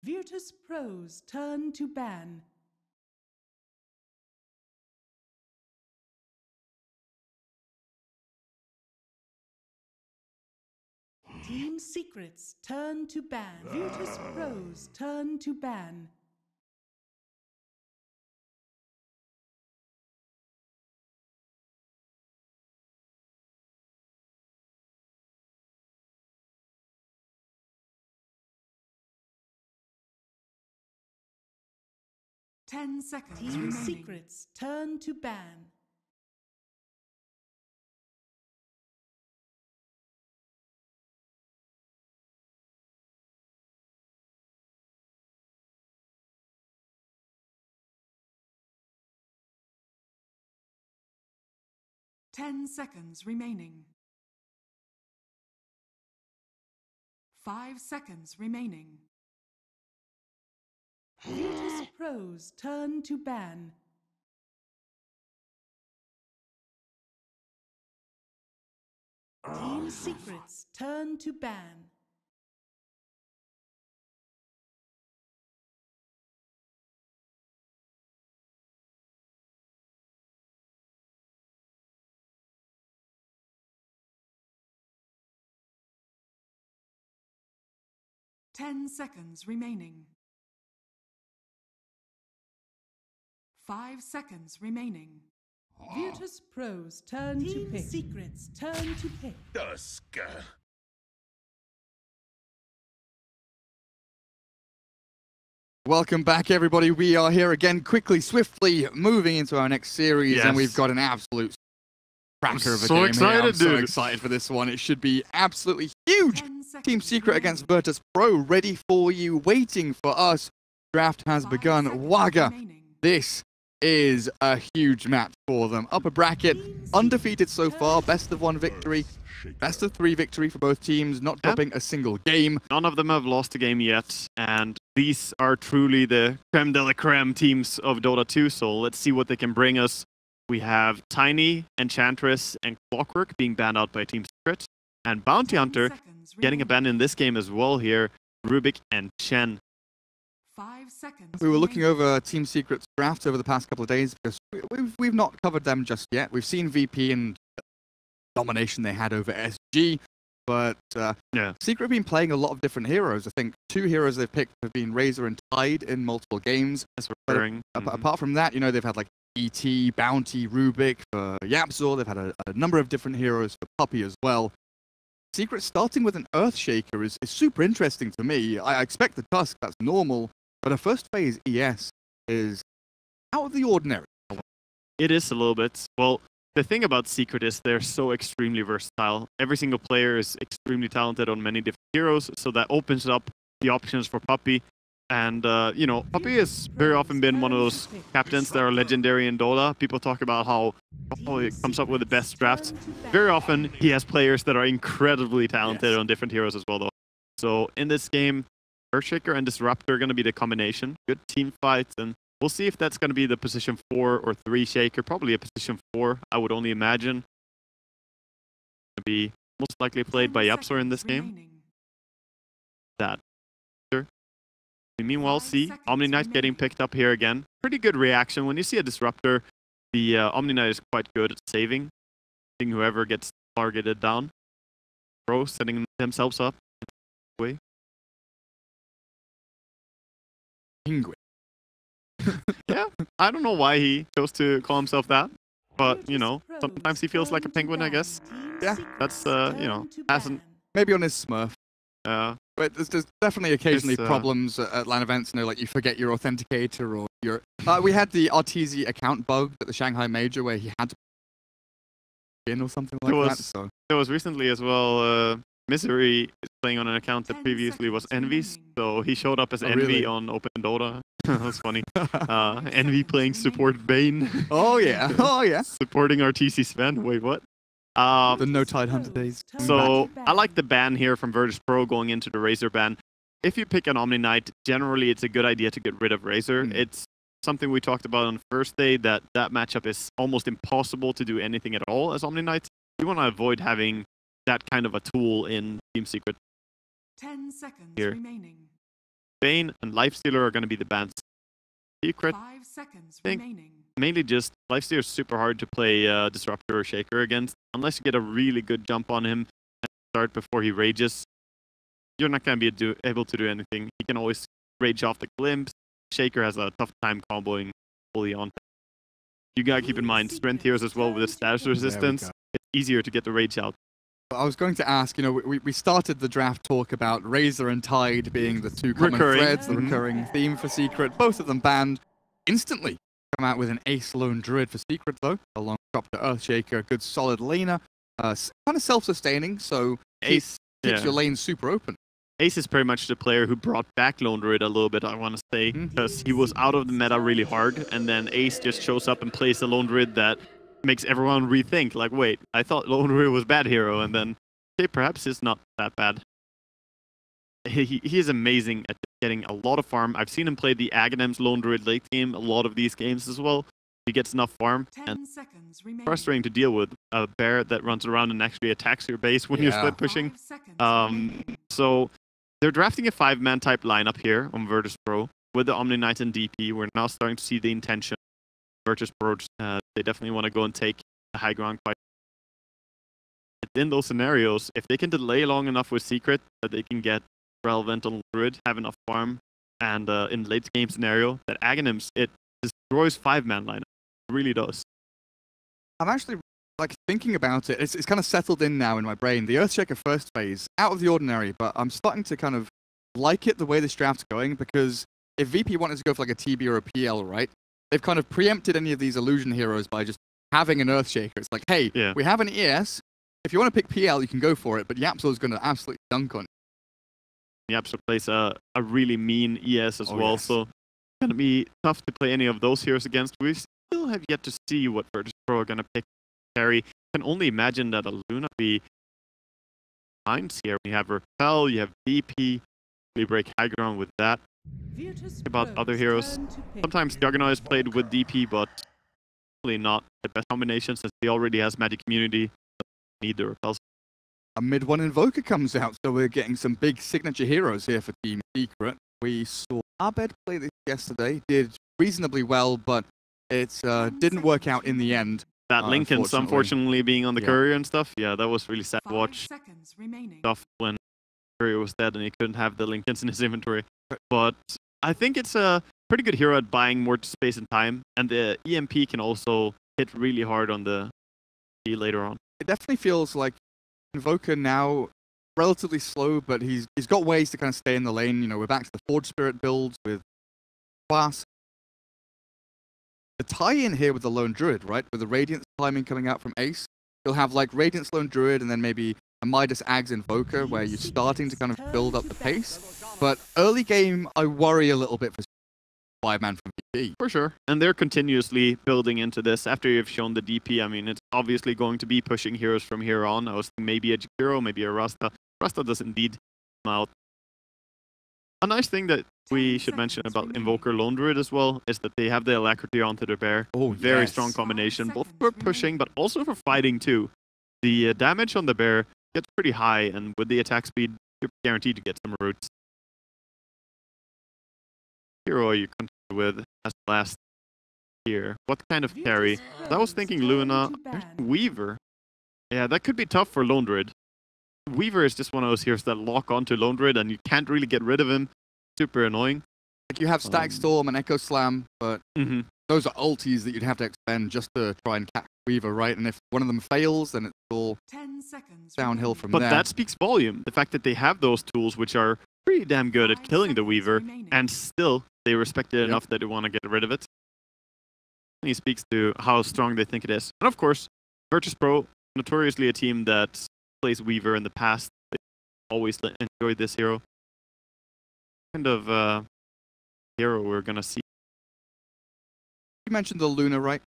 Virtus.Pro's turn to ban. Team Secret's turn to ban. Virtus.Pro's turn to ban. Ten seconds. Team Secret's turn to ban. Ten seconds remaining. 5 seconds remaining. Virtus.Pro's turn to ban. Team Secret's turn to ban. Ten seconds remaining. 5 seconds remaining. Virtus.Pro's turn to pick. Team Secret's turn to pick. Dusk. Welcome back, everybody. We are here again, quickly, swiftly moving into our next series, and we've got an absolute cracker of a game here. I'm so excited for this one. It should be absolutely huge. Team Secret against Virtus.Pro, ready for you, waiting for us. Draft has begun. Wagga, this is a huge match for them. Upper bracket, undefeated so far, best of 1 victory, best of 3 victory for both teams, not dropping a single game. None of them have lost a game yet, and these are truly the creme de la creme teams of Dota 2, so let's see what they can bring us. We have Tiny, Enchantress, and Clockwork being banned out by Team Secret, and Bounty Hunter getting a ban in this game as well here, Rubik and Chen. 5 seconds. We were looking over Team Secret's draft over the past couple of days because we've not covered them just yet. We've seen VP and domination they had over SG, but Secret have been playing a lot of different heroes. I think 2 heroes they've picked have been Razor and Tide in multiple games. That's recurring. Apart from that, you know, they've had like ET, Bounty, Rubik for Yapzor. They've had a number of different heroes for Puppy as well. Secret starting with an Earthshaker is super interesting to me. I expect the Tusk, that's normal, but a first phase ES is out of the ordinary. It is a little bit. Well, the thing about Secret is they're so extremely versatile. Every single player is extremely talented on many different heroes, so that opens up the options for Puppy. And, you know, Puppy has very often been one of those captains that are legendary in Dota. People talk about how he comes up with the best drafts. Very often, he has players that are incredibly talented on different heroes as well, though. So, in this game, Earthshaker and Disruptor are going to be the combination. Good team fights, and we'll see if that's going to be the position 4 or 3 Shaker. Probably a position 4, I would only imagine. Going to be most likely played by Yapzor in this game. That. We meanwhile see Omni Knight getting picked up here again. Pretty good reaction. When you see a Disruptor, the Omni Knight is quite good at saving whoever gets targeted down. Pro setting themselves up. Penguin. Yeah, I don't know why he chose to call himself that. But, you know, sometimes he feels like a penguin, I guess. Yeah. That's, you know, hasn't... Maybe on his Smurf. But there's definitely occasionally problems at LAN events, you know, like you forget your authenticator or your... we had the Arteezy account bug at the Shanghai Major where he had to in or something like that. So. There was recently as well, Misery is playing on an account that previously was Envy's, so he showed up as Envy on Open Dota. That's funny. Envy playing support Bane. Oh yeah, oh yeah. Supporting Arteezy Sven. Wait, what? The no Tide Hunter days. So I like the ban here from Virtus.Pro going into the Razor ban. If you pick an Omni Knight, generally it's a good idea to get rid of Razor. It's something we talked about on the first day, that matchup is almost impossible to do anything at all as Omni Knight. You want to avoid having that kind of a tool in Team Secret. 10 seconds here. remaining. Bane and Lifestealer are going to be the bans. Secret, 5 seconds remaining. Mainly just Lifestealer is super hard to play Disruptor or Shaker against. Unless you get a really good jump on him and start before he rages, you're not going to be able to do anything. He can always rage off the glimpse. Shaker has a tough time comboing fully on. You got to keep in mind strength heroes as well with the status resistance. It's easier to get the rage out. I was going to ask, you know, we started the draft talk about Razor and Tide being the two common threads, the recurring theme for Secret. Both of them banned instantly. Come out with an Ace Lone Druid for Secret, though, along with the Earthshaker, good solid laner. Kind of self-sustaining, so Ace keeps your lane super open. Ace is pretty much the player who brought back Lone Druid a little bit, I want to say, because he was out of the meta really hard, and then Ace just shows up and plays a Lone Druid that makes everyone rethink, like, wait, I thought Lone Druid was bad hero, and then, okay, perhaps it's not that bad. He is amazing at getting a lot of farm. I've seen him play the Aghanim's Lone Druid late game a lot of these games as well. He gets enough farm, and frustrating to deal with. A bear that runs around and actually attacks your base when you're split pushing. So they're drafting a 5-man type lineup here on Virtus.Pro with the Omni Knight and DP. We're now starting to see the intention. Virtus.Pro, they definitely want to go and take a high ground fight. In those scenarios, if they can delay long enough with Secret that they can get relevant on Druid, have enough farm, and in late game scenario, that Aghanim's, it destroys 5-man lineup. It really does. I'm actually like thinking about it. It's kind of settled in now in my brain. The Earthshaker first phase, out of the ordinary, but I'm starting to kind of like it the way this draft's going, because if VP wanted to go for like a TB or a PL, right? They've kind of preempted any of these illusion heroes by just having an Earthshaker. It's like, hey, we have an ES. If you want to pick PL, you can go for it, but Yapso's going to absolutely dunk on it. Yapso plays a really mean ES as well, so it's going to be tough to play any of those heroes against. We still have yet to see what Virtus.Pro are going to pick. Carry. Can only imagine that a Luna be lines here. You have Repel, you have DP, we break high ground with that. About other heroes. Sometimes Juggernaut is played with DP, but probably not the best combination since he already has Magic Immunity. Need the repels. A mid-1 Invoker comes out, so we're getting some big signature heroes here for Team Secret. We saw Abed play this yesterday, did reasonably well, but it didn't work out in the end. That Lincoln's unfortunately being on the courier and stuff, yeah, that was really sad to watch. Stuff when courier was dead and he couldn't have the Lincolns in his inventory. But I think it's a pretty good hero at buying more space and time, and the EMP can also hit really hard on the E later on. It definitely feels like Invoker now relatively slow, but he's got ways to kind of stay in the lane. You know, we're back to the Forge Spirit builds with Class. The tie-in here with the Lone Druid, right? With the Radiance timing coming out from Ace, you'll have like Radiance Lone Druid and then maybe a Midas Ags Invoker where you're starting to kind of build up the pace. But early game, I worry a little bit for 5-man from VP. For sure. And they're continuously building into this. After you've shown the DP, I mean, it's obviously going to be pushing heroes from here on. I was thinking maybe a Jakiro, maybe a Rasta. Rasta does indeed come out. A nice thing that we should mention about Invoker Lone Druid as well is that they have the Alacrity onto their bear. Oh, very strong combination, both for pushing but also for fighting too. The damage on the bear gets pretty high, and with the attack speed, you're guaranteed to get some roots. Hero you continue with as last here. What kind of carry? I was thinking Luna. Weaver. Yeah, that could be tough for Lone Druid. Weaver is just one of those heroes that lock onto Lone Druid and you can't really get rid of him. Super annoying. Like you have Static Storm and Echo Slam, but those are ultis that you'd have to expend just to try and catch Weaver, right? And if one of them fails, then it's all 10 seconds downhill from there. But that speaks volume. The fact that they have those tools, which are pretty damn good at killing the Weaver, and still they respect it enough that they want to get rid of it. He speaks to how strong they think it is. And of course, Virtus.Pro, notoriously a team that plays Weaver in the past. They always enjoyed this hero. Kind of hero we're gonna see. You mentioned the Luna, right?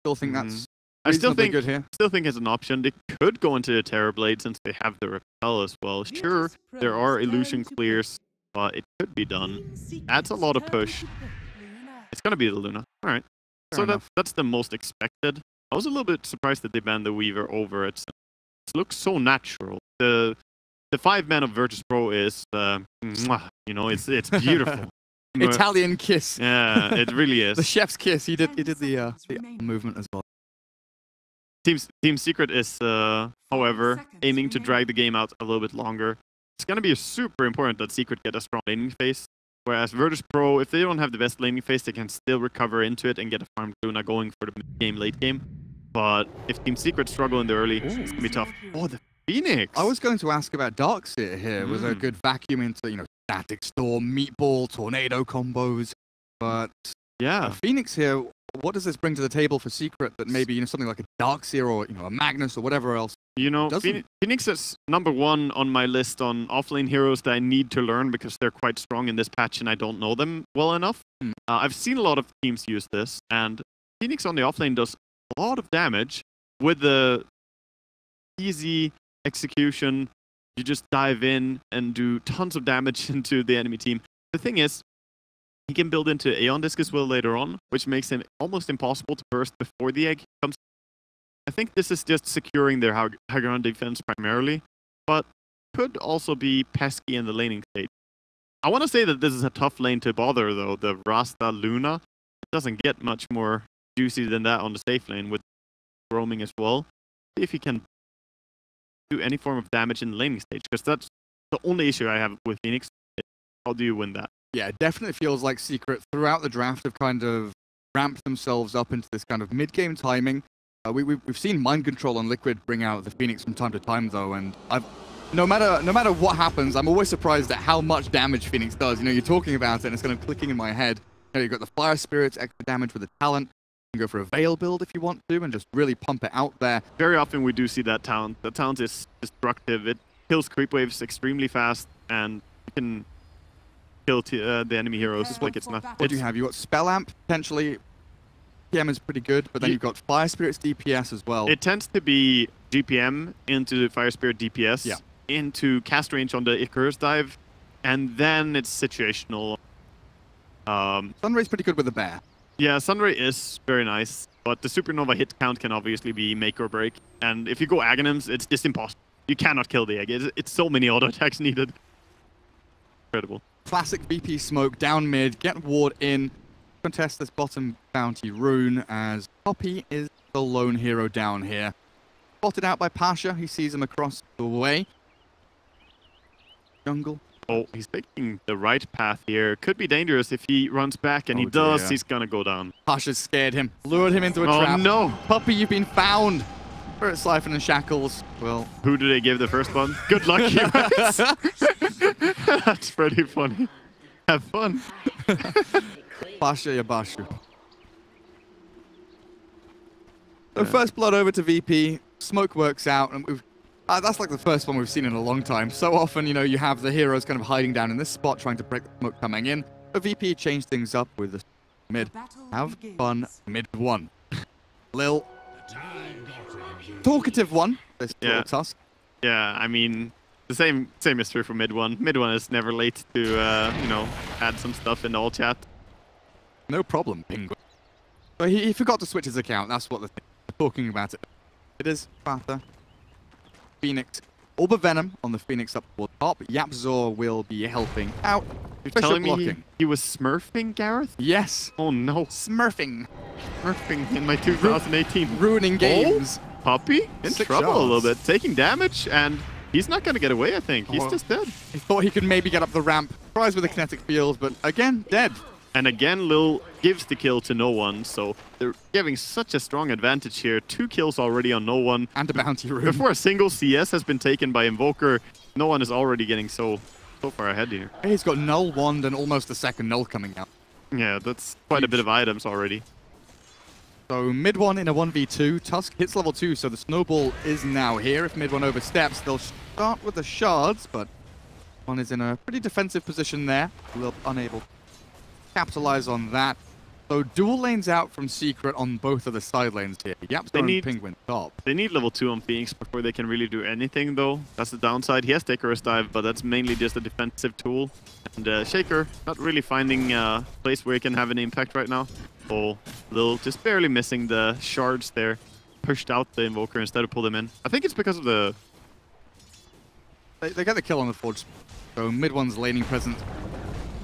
Still think that's I still think good here. Still think it's an option. They could go into the Terrorblade since they have the Repel as well. Sure, there are illusion clears, but it could be done. Adds a lot of push. It's gonna be the Luna. All right. So that's the most expected. I was a little bit surprised that they banned the Weaver over it. It looks so natural. The 5-man of Virtus.Pro Pro is, you know, it's beautiful. Italian kiss. Yeah, it really is. The chef's kiss. He did the movement as well. Team Secret is, however, aiming to drag the game out a little bit longer. It's going to be super important that Secret get a strong laning phase. Whereas Virtus.Pro, if they don't have the best laning phase, they can still recover into it and get a farm Luna going for the mid-game, late game. But if Team Secret struggle in the early, it's going to be tough. Oh, the Phoenix! I was going to ask about Darkseer here. Was a good vacuum into, you know, Static Storm, Meatball, Tornado combos. But yeah, Phoenix here, what does this bring to the table for Secret that maybe, you know, something like a Darkseer or, you know, a Magnus or whatever else? You know, Phoenix is #1 on my list on offlane heroes that I need to learn because they're quite strong in this patch and I don't know them well enough. I've seen a lot of teams use this, and Phoenix on the offlane does a lot of damage with the easy execution. You just dive in and do tons of damage into the enemy team. The thing is, he can build into Aeon Disc as well later on, which makes him almost impossible to burst before the egg comes. I think this is just securing their high ground defense primarily, but could also be pesky in the laning state. I want to say that this is a tough lane to bother, though. The Rasta Luna, it doesn't get much more juicy than that on the safe lane with roaming as well. See if he can do any form of damage in the laning stage, because that's the only issue I have with Phoenix. How do you win that? Yeah, it definitely feels like Secret throughout the draft have kind of ramped themselves up into this kind of mid-game timing. We've seen Mind Control and Liquid bring out the Phoenix from time to time, though, and no matter what happens, I'm always surprised at how much damage Phoenix does. You know, you're talking about it, and it's kind of clicking in my head. You know, you've got the Fire Spirits, extra damage with the talent. You can go for a Veil build if you want to, and just really pump it out there. Very often we do see that talent. The talent is destructive. It kills creep waves extremely fast, and you can kill the enemy heroes like it's nothing. What do you have? You got Spell Amp, potentially. GPM is pretty good, but then you've got Fire Spirit's DPS as well. It tends to be GPM into the Fire Spirit DPS, into cast range on the Icarus dive, and then it's situational. Sunray's pretty good with the bear. Yeah, Sunray is very nice, but the Supernova hit count can obviously be make or break. And if you go Aghanims, it's just impossible. You cannot kill the egg. It's so many auto attacks needed. Incredible. Classic VP smoke down mid, get ward in. Contest this bottom bounty rune as Poppy is the lone hero down here. Spotted out by Pasha, he sees him across the way. Jungle. Oh, he's taking the right path here. Could be dangerous if he runs back, and he does, he's gonna go down. Pasha's scared him, lured him into a trap. Oh no! Poppy, you've been found! Spirit Siphon and Shackles, well... Who do they give the first one? Good luck, you guys! That's pretty funny. Have fun. Pasha Yabashu. So first blood over to VP. Smoke works out, and that's like the first one we've seen in a long time. So often, you know, you have the heroes kind of hiding down in this spot, trying to break the smoke coming in. But VP changed things up with the mid. Have fun, mid one. Lil. Talkative one. This Tusk. Yeah, I mean, the same is true for mid one. Mid one is never late to, you know, add some stuff in the all chat. No problem, Penguin. But he forgot to switch his account. That's what the thing. Talking about it. It is Father. Phoenix. Orb of Venom on the Phoenix up toward top. Yapzor will be helping out. You're telling me he was smurfing, Gareth? Yes. Oh no. Smurfing. Smurfing in my 2018. Ruining games. Oh, Poppy in trouble a little bit. Taking damage, and he's not going to get away, I think. He's just dead. He thought he could maybe get up the ramp. Tries with a kinetic field, but again, dead. And again, Lil gives the kill to no one, so they're giving such a strong advantage here. 2 kills already on no one. And a bounty rune. Before a single CS has been taken by Invoker, no one is already getting so far ahead here. He's got Null Wand and almost a second Null coming out. Yeah, that's quite a bit of items already. So mid one in a 1v2. Tusk hits level 2, so the snowball is now here. If mid one oversteps, they'll start with the shards, but one is in a pretty defensive position there. A little unable to capitalize on that. So dual lanes out from Secret on both of the side lanes here. Yapzor and Penguin top. They need level 2 on Phoenix before they can really do anything, though. That's the downside. He has Icarus dive, but that's mainly just a defensive tool. And Shaker not really finding a place where he can have an impact right now. Oh, Lil just barely missing the shards there. Pushed out the Invoker instead of pulled him in. I think it's because of the They get the kill on the Forge. So mid one's laning presence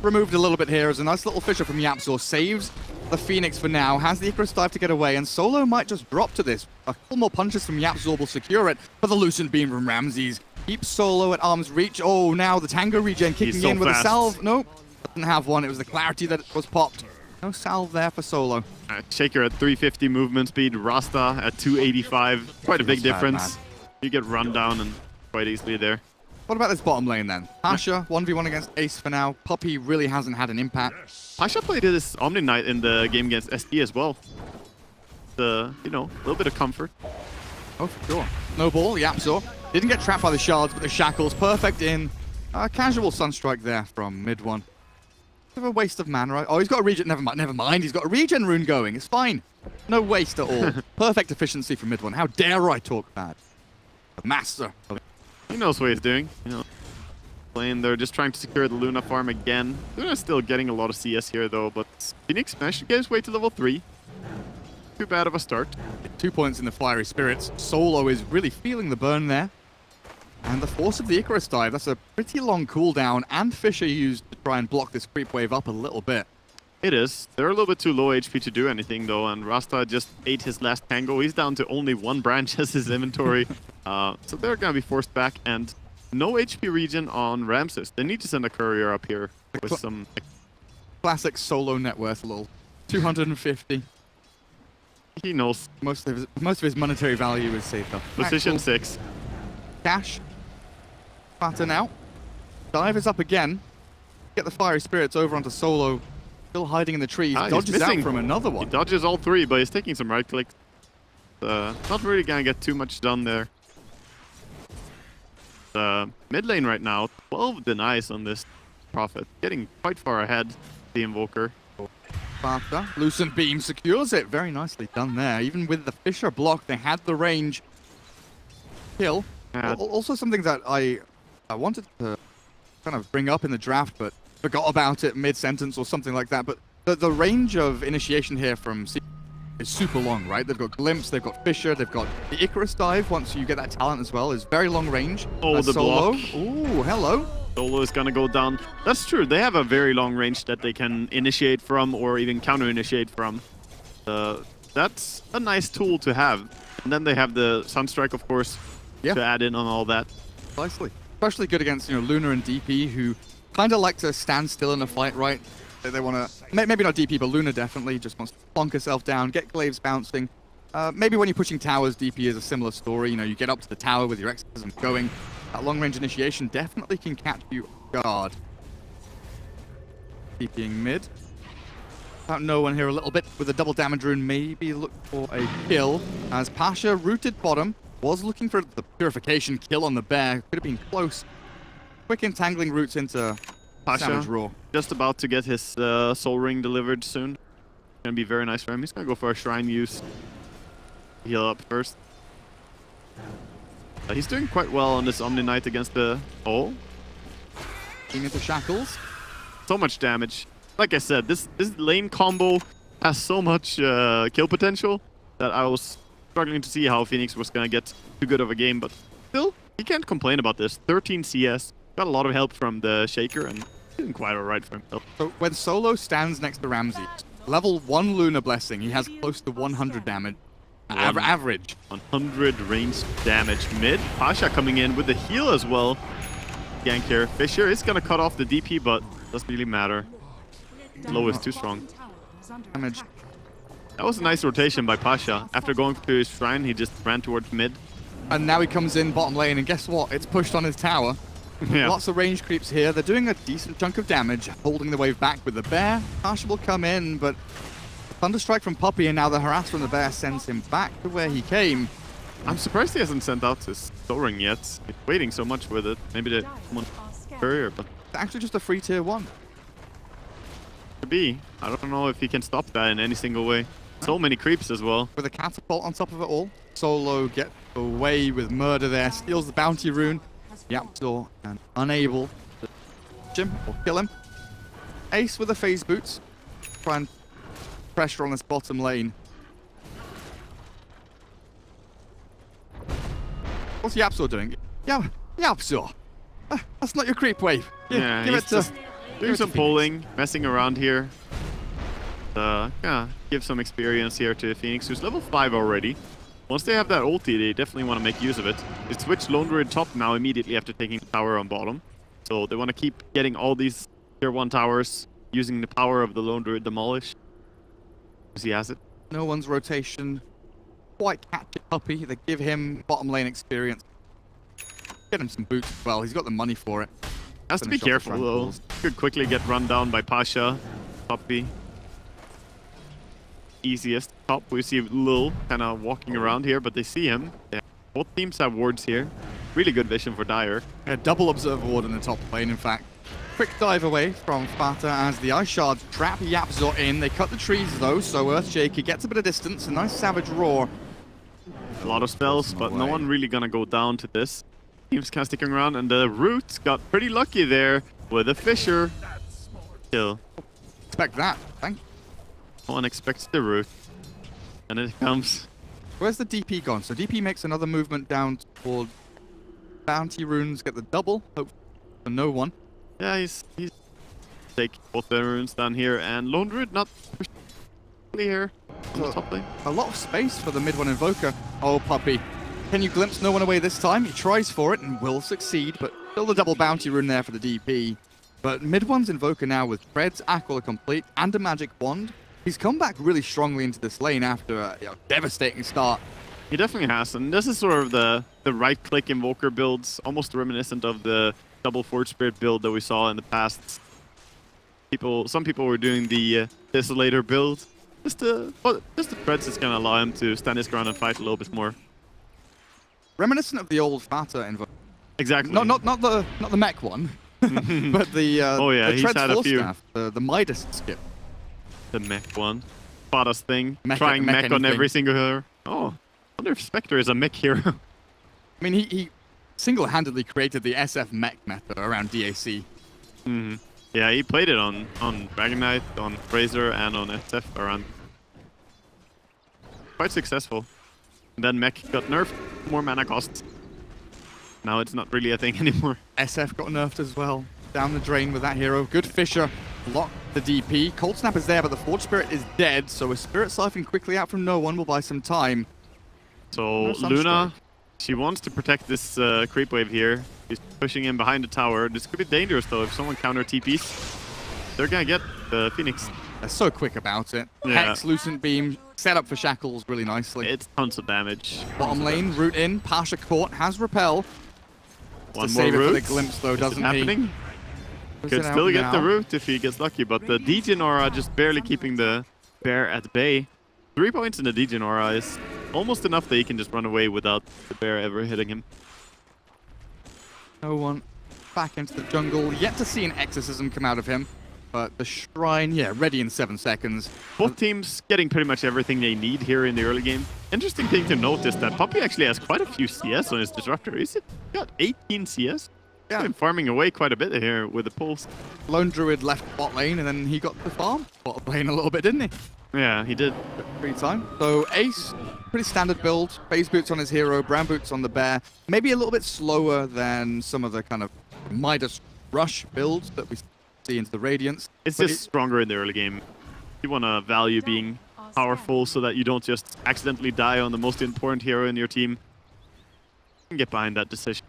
removed a little bit here as a nice little Fisher from Yapzor saves the Phoenix for now. Has the Icarus dive to get away, and Solo might just drop to this. A couple more punches from Yapzor will secure it, but the Lucent Beam from Ramses keeps Solo at arm's reach. Oh, now the Tango regen kicking in with a salve. Nope, doesn't have one. It was the clarity that was popped. No salve there for Solo. Shaker at 350 movement speed, Rasta at 285. Quite a big difference. You get run down and quite easily there. What about this bottom lane then? Pasha, 1v1 against Ace for now. Puppey really hasn't had an impact. Pasha played this Omni Knight in the game against SD as well. You know, a little bit of comfort. Oh, for sure. No ball, Yapzor. Didn't get trapped by the shards, but the shackles. Perfect in. Casual Sunstrike there from mid one. Bit of a waste of mana, right? Oh, he's got a regen. Never mind. He's got a regen rune going. It's fine. No waste at all. Perfect efficiency from mid one. How dare I talk bad? The master. He knows what he's doing. You know, playing there, just trying to secure the Luna farm again. Luna's still getting a lot of CS here though, but Phoenix managed to get his way to level 3. Too bad of a start. 2 points in the Fiery Spirits. Solo is really feeling the burn there. And the force of the Icarus dive, that's a pretty long cooldown, and Fisher used to try and block this creep wave up a little bit. It is. They're a little bit too low HP to do anything though, and Rasta just ate his last tango. He's down to only 1 branch as his inventory. So they're gonna be forced back, and no HP regen on Ramses. They need to send a courier up here with some... Classic Solo net worth, a little 250. He knows. Most of his monetary value is saved up. Position 6. Cash. Pattern out. Dive is up again. Get the Fiery Spirits over onto Solo. Still hiding in the trees. Dodges out from another one. He dodges all 3, but he's taking some right clicks. Not really gonna get too much done there. Mid lane right now, 12 denies on this Prophet. Getting quite far ahead, the Invoker. Sparta. Lucent Beam secures it. Very nicely done there. Even with the Fisher block, they had the range. Kill. Yeah. Also something that I wanted to kind of bring up in the draft, but forgot about it mid-sentence or something like that. But the range of initiation here from C is super long, right? They've got Glimpse, they've got Fisher, they've got the Icarus dive. Once you get that talent as well, is very long range. Oh, the Solo. block. Ooh, hello. Solo is gonna go down. That's true. They have a very long range that they can initiate from or even counter-initiate from. That's a nice tool to have. And then they have the Sunstrike, of course, to add in on all that. Precisely. Especially good against, you know, Luna and DP, who kind of like to stand still in a fight, right? They want to, maybe not DP, but Luna definitely just wants to plonk herself down, get glaives bouncing. Maybe when you're pushing towers, DP is a similar story. You know, you get up to the tower with your exorcism going. That long-range initiation definitely can catch you off guard. DPing mid. About no one here a little bit with a double damage rune. Maybe look for a kill. As Pasha rooted bottom. Was looking for the purification kill on the bear. Could have been close. Quick entangling roots into Savage Raw. Just about to get his soul ring delivered soon. Gonna be very nice for him. He's gonna go for a shrine use. Heal up first. He's doing quite well on this Omni Knight against the... Oh. Into shackles. So much damage. Like I said, this lane combo has so much kill potential that I was struggling to see how Phoenix was gonna get too good of a game, but still, he can't complain about this. 13 CS, got a lot of help from the Shaker, and doing quite alright for himself. So when Solo stands next to Ramses, level 1 Lunar Blessing, he has close to 100 damage. Average. 100 range damage mid. Pasha coming in with the heal as well. Gank here. Fisher is gonna cut off the DP, but doesn't really matter. Low is too strong. Damage. That was a nice rotation by Pasha. After going to his shrine, he just ran towards mid. And now he comes in bottom lane, and guess what? It's pushed on his tower. Yeah. Lots of range creeps here. They're doing a decent chunk of damage, holding the wave back with the bear. Pasha will come in, but Thunderstrike from Puppey, and now the harass from the bear sends him back to where he came. I'm surprised he hasn't sent out his soul ring yet. He's waiting so much with it. Maybe they want courier, but it's actually just a free tier 1. Could be. I don't know if he can stop that in any single way. So many creeps as well. With a catapult on top of it all. Solo gets away with murder there. Steals the bounty rune. Yapzor and unable to catch him or kill him. Ace with the phase boots. Try and pressure on this bottom lane. What's Yapzor doing? Yapzor. That's not your creep wave. Yeah, give he's it just doing some Phoenix. polling, messing around here. Yeah, give some experience here to Phoenix, who's level 5 already. Once they have that ulti, they definitely want to make use of it. They switch Lone Druid top now immediately after taking the tower on bottom. So they want to keep getting all these tier 1 towers using the power of the Lone Druid demolish. Because he has it. No one's rotation. Quite catchy puppy. They give him bottom lane experience. Get him some boots as well. He's got the money for it. Has to be careful though. Could quickly get run down by Pasha. Puppy. Easiest top. We see Lil kind of walking around here, but they see him. Yeah. Both teams have wards here. Really good vision for Dyer. A double observer ward in the top lane, in fact. Quick dive away from Fata as the Ice Shards trap Yapzor in. They cut the trees though, so Earthshaker gets a bit of distance. A nice Savage Roar. A lot of spells, but no one really gonna go down to this. Team's kind of sticking around, and the Root got pretty lucky there with a Fissure. Kill. Expect that. Thank you. No one expects the Root. And it comes. Where's the DP gone? So DP makes another movement down toward Bounty Runes, get the double. Hope for no one. Yeah, he's take both the runes down here, and Lone Druid not here on the top lane. A lot of space for the mid one Invoker. Oh, puppy. Can you glimpse no one away this time? He tries for it and will succeed, but still the double Bounty Rune there for the DP. But mid one's Invoker now with Treads, Aquila complete, and a Magic Wand. He's come back really strongly into this lane after a devastating start. He definitely has, and this is sort of the right-click Invoker builds, almost reminiscent of the double Forge Spirit build that we saw in the past. Some people were doing the Desolator build. Just the Treads is gonna allow him to stand his ground and fight a little bit more. Reminiscent of the old Fata Invoker. Exactly. Not the mech one, but the oh yeah, the he's Treads had a few. Staff, the Midas skip. The mech one. Fata's thing. Mech trying mech on anything. every single hero. Oh, I wonder if Spectre is a mech hero. I mean, he single-handedly created the SF mech meta around DAC. Mm-hmm. Yeah, he played it on Dragon Knight, on Fraser, and on SF around. Quite successful. And then mech got nerfed, more mana costs. Now it's not really a thing anymore. SF got nerfed as well. Down the drain with that hero. Good Fissure. Lock the DP. Cold Snap is there, but the Forge Spirit is dead, so a Spirit Siphon quickly out from no one will buy some time. So Luna, she wants to protect this creep wave here. She's pushing in behind the tower. This could be dangerous though if someone counter TPs. They're gonna get the Phoenix. They're so quick about it. Yeah. Hex, Lucent Beam, set up for Shackles really nicely. It's tons of damage. Bottom lane, root in. Pasha caught, has Repel. One to more save it root. for the glimpse though, doesn't he? Happening? Could still get the root if he gets lucky, but the Degen Aura just barely keeping the bear at bay. 3 points in the Degen Aura is almost enough that he can just run away without the bear ever hitting him. No one back into the jungle. Yet to see an exorcism come out of him. But the Shrine, yeah, ready in 7 seconds. Both teams getting pretty much everything they need here in the early game. Interesting thing to note is that Puppy actually has quite a few CS on his Disruptor. Is it got 18 CS? Yeah. He's been farming away quite a bit here with the pulse. Lone Druid left bot lane, and then he got the farm bot lane a little bit, didn't he? Yeah, he did. Free time. So Ace, pretty standard build. Phase boots on his hero, brown boots on the bear. Maybe a little bit slower than some of the kind of Midas rush builds that we see into the Radiance. It's just stronger in the early game. You want to value being powerful so that you don't just accidentally die on the most important hero in your team. You can get behind that decision.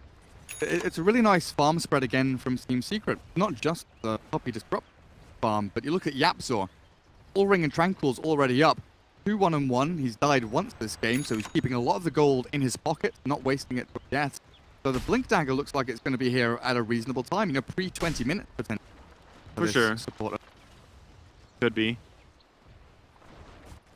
It's a really nice farm spread again from Team Secret. Not just the Puppy Disrupt farm, but you look at Yapzor. All Ring and Tranquil's already up. 2-1-1. He's died once this game, so he's keeping a lot of the gold in his pocket, not wasting it yet. So the Blink Dagger looks like it's going to be here at a reasonable time, you know, pre-20 minutes potentially. For sure. Supporter. Could be.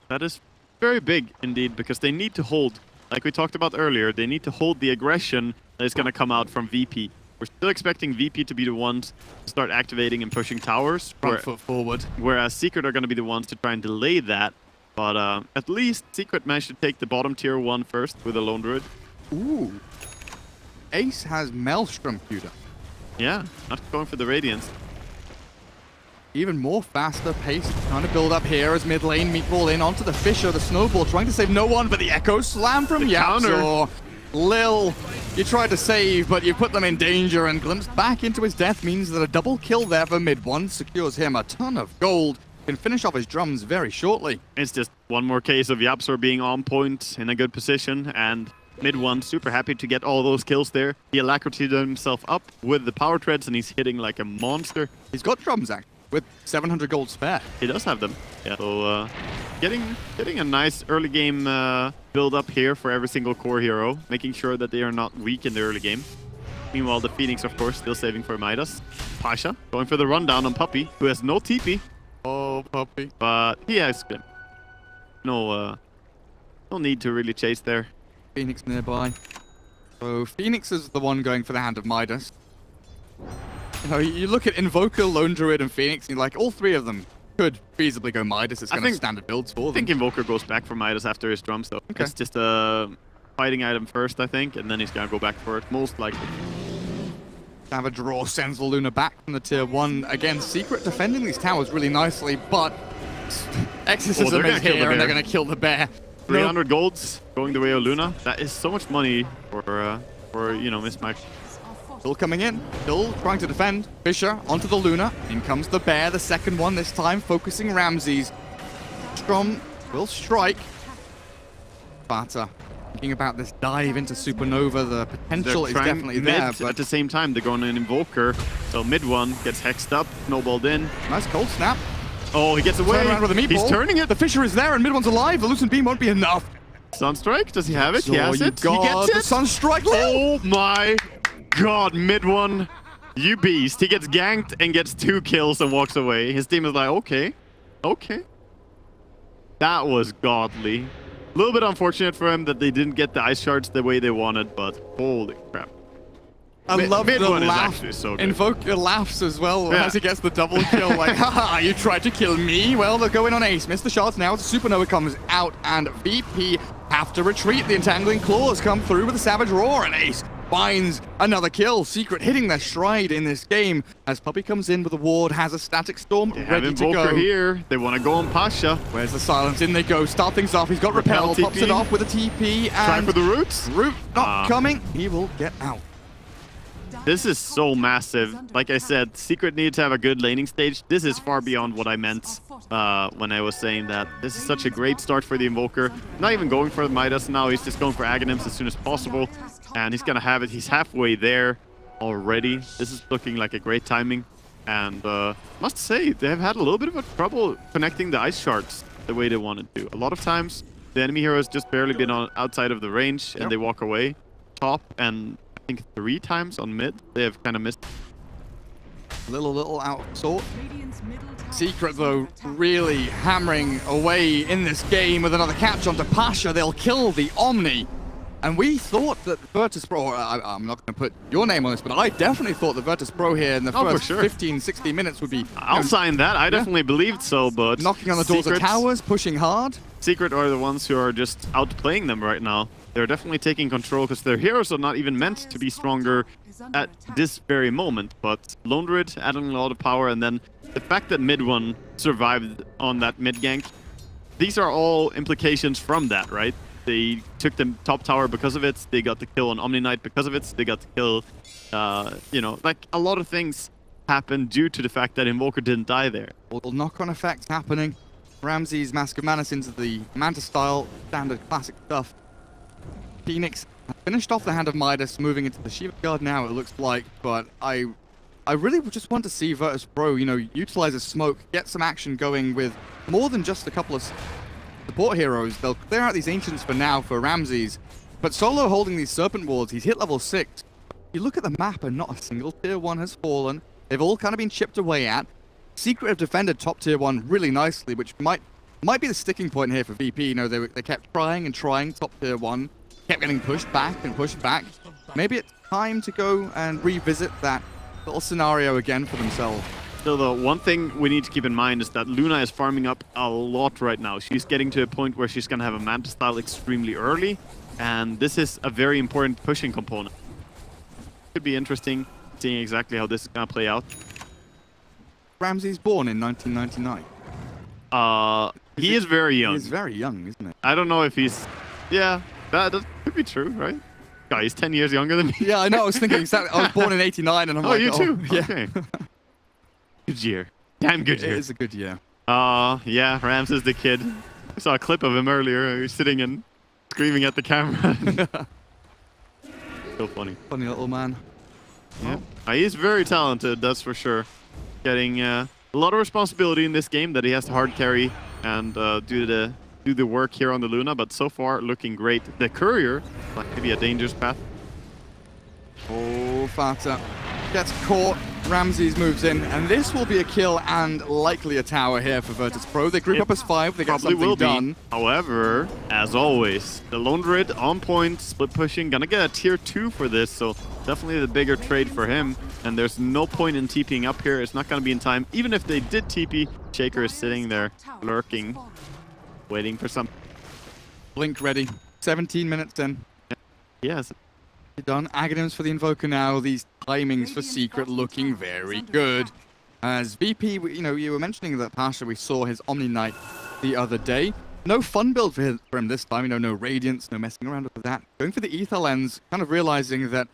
That is very big indeed, because they need to hold, like we talked about earlier, they need to hold the aggression that is going to come out from VP. We're still expecting VP to be the ones to start activating and pushing towers. Front foot forward. Whereas Secret are going to be the ones to try and delay that. But at least Secret managed to take the bottom tier 1 first with a Lone Druid. Ooh. Ace has Maelstrom queued up. Yeah, not going for the Radiance. Even more faster pace, trying to build up here as mid lane, meatball in onto the Fissure, the Snowball, trying to save no one, but the Echo Slam from Yapzor. Lil, you tried to save, but you put them in danger, and glimpsed back into his death means that a double kill there for mid1 secures him a ton of gold. Can finish off his drums very shortly. It's just one more case of YapzOr being on point in a good position, and mid1 super happy to get all those kills there. He alacritied himself up with the power treads, and he's hitting like a monster. He's got drums, actually, with 700 gold spare. He does have them. Yeah. So getting a nice early game build up here for every single core hero, making sure that they are not weak in the early game. Meanwhile, the Phoenix, of course, still saving for Midas. Pasha going for the rundown on Puppey, who has no TP. Oh, Puppey. But he has no need to really chase there. Phoenix nearby. So Phoenix is the one going for the Hand of Midas. You know, you look at Invoker, Lone Druid, and Phoenix, and you're like, all three of them could feasibly go Midas. It's kind of standard builds for them. I think Invoker goes back for Midas after his drums, though. Okay. It's just a fighting item first, I think, and then he's going to go back for it, most likely. Savage Roar sends the Luna back from the tier 1. Again, Secret defending these towers really nicely, but Exorcism is here, and they're going to kill the bear. 300 golds going the way of Luna. That is so much money for you know, Mismatch. Still coming in, still trying to defend. Fisher onto the Luna. In comes the bear, the second one this time, focusing Ramses. Strom will strike. Sparta thinking about this dive into Supernova. The potential is definitely there. But at the same time, they're going to an Invoker. So mid1 gets hexed up, snowballed in. Nice cold snap. Oh, he gets away. Turn around with a meatball. He's turning it. The Fisher is there and mid1's alive. The Lucent Beam won't be enough. Sunstrike, does he have it? He has it. He gets it. The Sunstrike. Oh my god, mid1, you beast. He gets ganked and gets 2 kills and walks away. His team is like, okay. That was godly. A little bit unfortunate for him that they didn't get the ice shards the way they wanted, but holy crap. I love the laugh. Actually so good. Invoker laughs as well as he gets the double kill. Like, haha, you tried to kill me? Well, they're going on Ace. Miss the shards now. Supernova comes out, and VP have to retreat. The Entangling Claws come through with a Savage Roar, and Ace finds another kill. Secret hitting their stride in this game as Puppey comes in with a ward, has a Static Storm ready to go. Here. They want to go on Pasha. Where's the silence? In they go. Start things off. He's got Repel. Pops it off with a TP. And try for the roots. Root not coming. He will get out. This is so massive. Like I said, Secret need to have a good laning stage. This is far beyond what I meant when I was saying that. This is such a great start for the Invoker. Not even going for Midas now. He's just going for Aghanims as soon as possible. And he's going to have it. He's halfway there already. This is looking like a great timing. And must say, they have had a little bit of a trouble connecting the ice shards the way they wanted to. A lot of times, the enemy hero has just barely been outside of the range, and they walk away. Top, and I think 3 times on mid, they have kind of missed. Little out of sort. Secret, though, really hammering away in this game with another catch onto Pasha. They'll kill the Omni. And we thought that Virtus.Pro, I'm not going to put your name on this, but I definitely thought that Virtus.Pro here in the first 15, 60 minutes would be... I'll sign that. I definitely believed so, but... knocking on the doors of towers, pushing hard. Secret are the ones who are just outplaying them right now. They're definitely taking control because their heroes are not even meant to be stronger at this very moment. But Lone Druid adding a lot of power, and then the fact that mid1 survived on that mid gank, these are all implications from that, right? They took the top tower because of it. They got the kill on Omni Knight because of it. They got the kill, you know, like a lot of things happened due to the fact that Invoker didn't die there. All knock-on effects happening. Ramses Mask of Manus into the Manta style, standard classic stuff. Phoenix finished off the Hand of Midas, moving into the Shiva Guard now, it looks like, but I really just want to see Virtus.Pro, you know, utilize a smoke, get some action going with more than just a couple of support heroes. They'll clear out these Ancients for now for Ramses, but Solo holding these Serpent Wards, he's hit level 6. You look at the map and not a single tier 1 has fallen. They've all kind of been chipped away at. Secret have defended top tier 1 really nicely, which might be the sticking point here for VP. You know, they kept trying and trying top tier 1, kept getting pushed back and pushed back. Maybe it's time to go and revisit that little scenario again for themselves. So the one thing we need to keep in mind is that Luna is farming up a lot right now. She's getting to a point where she's going to have a Manta style extremely early, and this is a very important pushing component. Could be interesting seeing exactly how this is going to play out. Ramses born in 1999. He is very young. He's very young, isn't it? I don't know if he's... Yeah, that could be true, right? guy is 10 years younger than me. Yeah, I know. I was thinking exactly. I was born in '89, and I'm like, you too? Yeah. Okay. Good year. Damn good year. It is a good year. Yeah, Rams is the kid. I saw a clip of him earlier. He was sitting and screaming at the camera. So funny. Funny little man. Yeah. He's very talented, that's for sure. Getting a lot of responsibility in this game that he has to hard carry and do the work here on the Luna, but so far looking great. The Courier, like maybe a dangerous path. Oh, Fata gets caught. Ramses moves in, and this will be a kill and likely a tower here for Virtus.Pro. They group up as 5. They get something done. However, as always, the Lone Druid on point, split pushing, gonna get a tier 2 for this, so definitely the bigger trade for him. And there's no point in TPing up here. It's not gonna be in time. Even if they did TP, Shaker is sitting there lurking, waiting for some. Blink ready. 17 minutes in. Yes. Done. Aghanims for the Invoker now. These timings for Secret looking very good. As VP, you know, you were mentioning that Pasha, we saw his Omni Knight the other day. No fun build for him this time. You know, no Radiance, no messing around with that. Going for the Ether Lens, kind of realizing that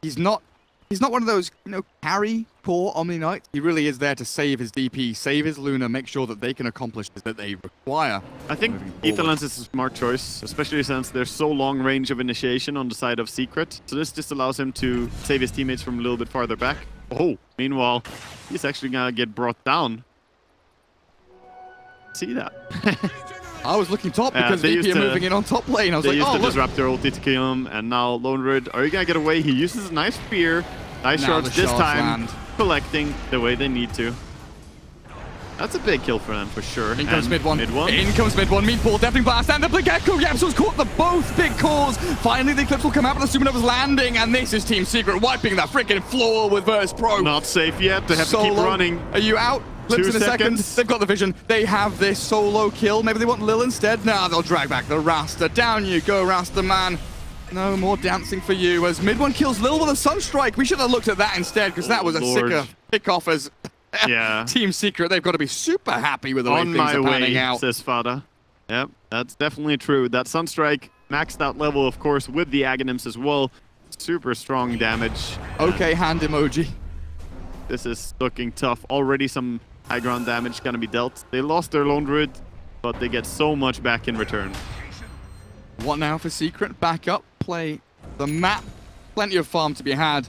he's not one of those, you know, carry poor Omni Knights. He really is there to save his DP, save his Luna, make sure that they can accomplish that they require. I think Ether Lens is a smart choice, especially since there's so long range of initiation on the side of Secret. So this just allows him to save his teammates from a little bit farther back. Oh, meanwhile, he's actually gonna get brought down. See that? I was looking top because VP are moving in on top lane. I was like, oh, look. They used the Disruptor ulti to kill him, and now Lone Druid, are you gonna get away? He uses a nice spear. Nice shards this time, collecting the way they need to. That's a big kill for them, for sure. In comes mid one. In comes mid one. Meatball, definitely blast, and the Blink Echo. Yapso's caught the both big calls. Finally, the Eclipse will come out, but the Supernova's landing, and this is Team Secret wiping that freaking floor with Virtus.Pro. Not safe yet. They have to keep running. Are you out? Clips in a second. They've got the vision. They have this solo kill. Maybe they want Lil instead. Nah, they'll drag back the Rasta. Down you go, Rasta man. No more dancing for you as mid one kills Lil with a Sunstrike. We should have looked at that instead because that was a sicker kickoff as Team Secret. They've got to be super happy with the way things are panning out. Says Fada. Yep, that's definitely true. That Sunstrike maxed out level, of course, with the Aghanims as well. Super strong damage. Okay, hand emoji. This is looking tough. Already some high ground damage going to be dealt. They lost their Lone Druid, but they get so much back in return. What now for Secret? Back up, play the map. Plenty of farm to be had.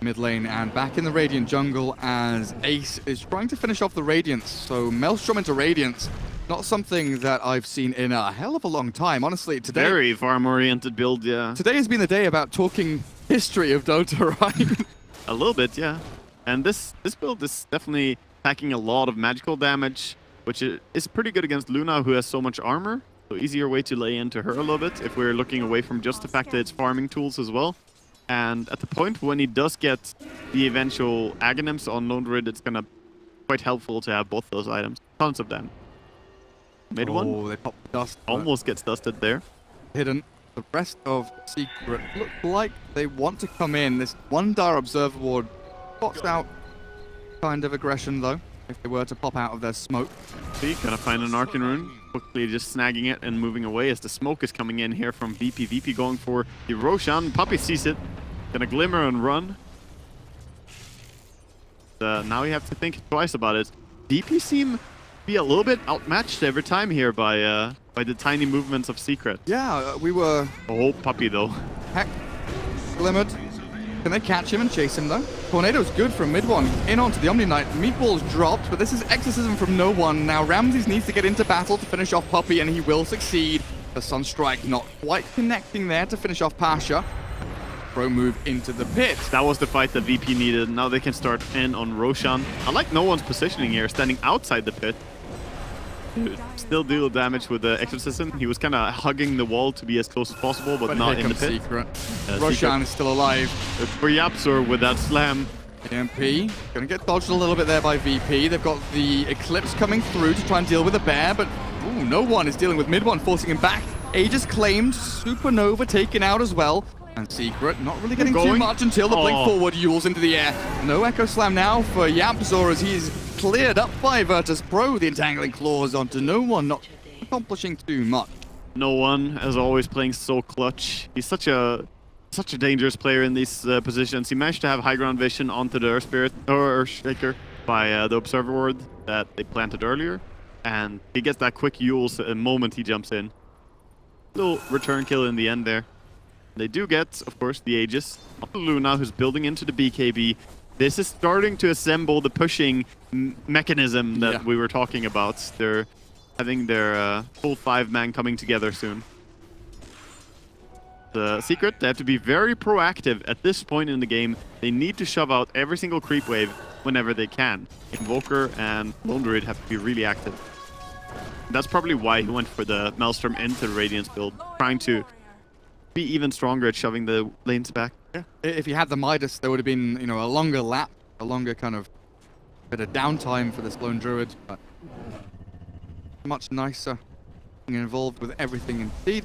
Mid lane and back in the Radiant jungle as Ace is trying to finish off the Radiance. So Maelstrom into Radiance, not something that I've seen in a hell of a long time. Honestly, today... Very farm-oriented build, yeah. Today has been the day about talking history of Dota, right? A little bit, yeah. And this build is definitely packing a lot of magical damage, which is pretty good against Luna, who has so much armor. So easier way to lay into her a little bit if we're looking away from just the fact that it's farming tools as well. And at the point when he does get the eventual Aghanims on Lone Druid, it's gonna be quite helpful to have both those items. Tons of them. Mid one. They pop dust. Almost gets dusted there. Hidden. The rest of Secret look like they want to come in. This one Dire Observer Ward spots out kind of aggression though, if they were to pop out of their smoke. See, gotta find an Arcane Rune. Quickly just snagging it and moving away as the smoke is coming in here from VP. VP going for the Roshan. Puppey sees it. Gonna glimmer and run. Now you have to think twice about it. VP seem to be a little bit outmatched every time here by the tiny movements of Secret. Yeah, we were... Oh, Puppey though. Heck. Glimmered. Can they catch him and chase him though? Tornado's good from mid one. In onto the Omni Knight. Meatball's dropped, but this is exorcism from no one. Now Ramses needs to get into battle to finish off Puppey, and he will succeed. The Sunstrike not quite connecting there to finish off Pasha. Pro move into the pit. That was the fight that VP needed. Now they can start in on Roshan. I like no one's positioning here, standing outside the pit. Still deal damage with the exorcism. He was kind of hugging the wall to be as close as possible, but not in the pit. Secret. Roshan is still alive. For Yapsor with that slam. EMP gonna get dodged a little bit there by VP. They've got the Eclipse coming through to try and deal with the bear, but ooh, no one is dealing with mid one, forcing him back. Aegis claimed, Supernova taken out as well. And Secret not really getting too much until the blink forward yules into the air. No Echo Slam now for Yapzor as he's cleared up by Virtus.Pro. The entangling claws onto no one, not accomplishing too much. No one, as always, playing so clutch. He's such a such a dangerous player in these positions. He managed to have high ground vision onto the Earth Spirit or Earthshaker by the Observer Ward that they planted earlier. And he gets that quick Yules the moment he jumps in. Little return kill in the end there. They do get, of course, the Aegis on Luna, who's building into the BKB. This is starting to assemble the pushing mechanism that we were talking about. They're having their full 5-man coming together soon. The secret, they have to be very proactive at this point in the game. They need to shove out every single creep wave whenever they can. Invoker and Lone Druid have to be really active. That's probably why he went for the Maelstrom into the Radiance build, trying to be even stronger at shoving the lanes back. Yeah. If he had the Midas, there would have been, you know, a longer lap, a longer kind of bit of downtime for this Lone Druid, but much nicer being involved with everything indeed.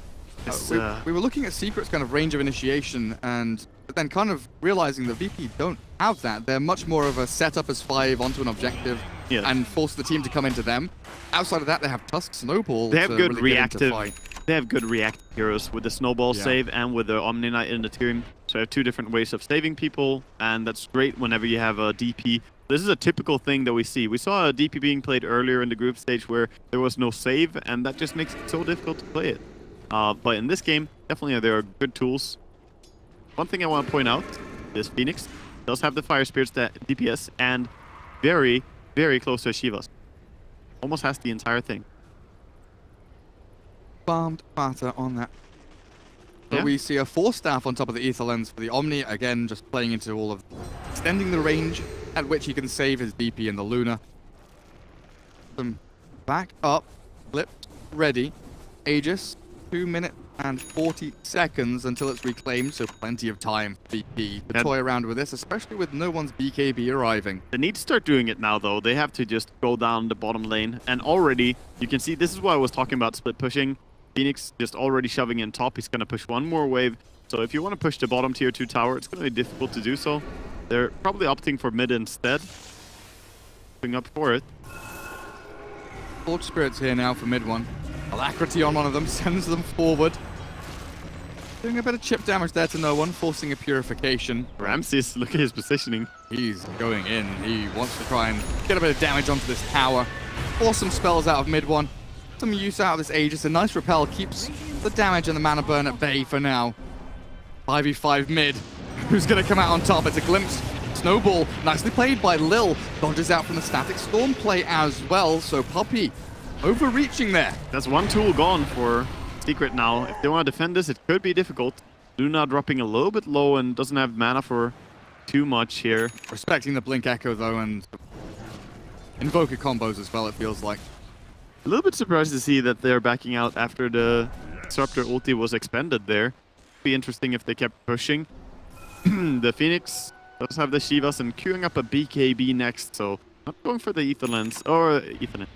We were looking at Secret's kind of range of initiation, but then kind of realizing that VP don't have that. They're much more of a setup as 5 onto an objective and force the team to come into them. Outside of that, they have Tusk, Snowball. They have good really reactive. They have good reactive heroes with the Snowball save and with the Omni Knight in the team. So they have 2 different ways of saving people, and that's great whenever you have a DP. This is a typical thing that we see. We saw a DP being played earlier in the group stage where there was no save, and that just makes it so difficult to play it. But in this game, definitely there are good tools. One thing I want to point out is Phoenix does have the Fire Spirits that DPS and very, very close to Shivas. Almost has the entire thing. Bombed Fata on that. So we see a 4-staff on top of the Ether Lens for the Omni. Again, just playing into all of extending the range at which he can save his DP in the Luna. Back up, flipped, ready. Aegis. 2 minutes and 40 seconds until it's reclaimed, so plenty of time for VP to toy around with this, especially with no one's BKB arriving. They need to start doing it now, though. They have to just go down the bottom lane, and already, you can see, this is why I was talking about split pushing. Phoenix just already shoving in top. He's going to push one more wave, so if you want to push the bottom tier 2 tower, it's going to be difficult to do so. They're probably opting for mid instead. Going up for it. Forge Spirits here now for mid one. Alacrity on one of them, sends them forward. Doing a bit of chip damage there to no one, forcing a purification. Ramses, look at his positioning. He's going in. He wants to try and get a bit of damage onto this tower. Awesome spells out of mid one. Some use out of this Aegis. A nice repel keeps the damage and the mana burn at bay for now. 5v5 mid. Who's going to come out on top? It's a glimpse. Snowball, nicely played by Lil. Dodges out from the Static Storm play as well, so Puppey overreaching there. That's one tool gone for Secret now. If they want to defend this, it could be difficult. Luna dropping a little bit low and doesn't have mana for too much here. Respecting the Blink Echo though, and Invoker combos as well, it feels like. A little bit surprised to see that they're backing out after the Disruptor ulti was expended there. Be interesting if they kept pushing. The Phoenix does have the Shivas and queuing up a BKB next, so not going for the Ether Lens, or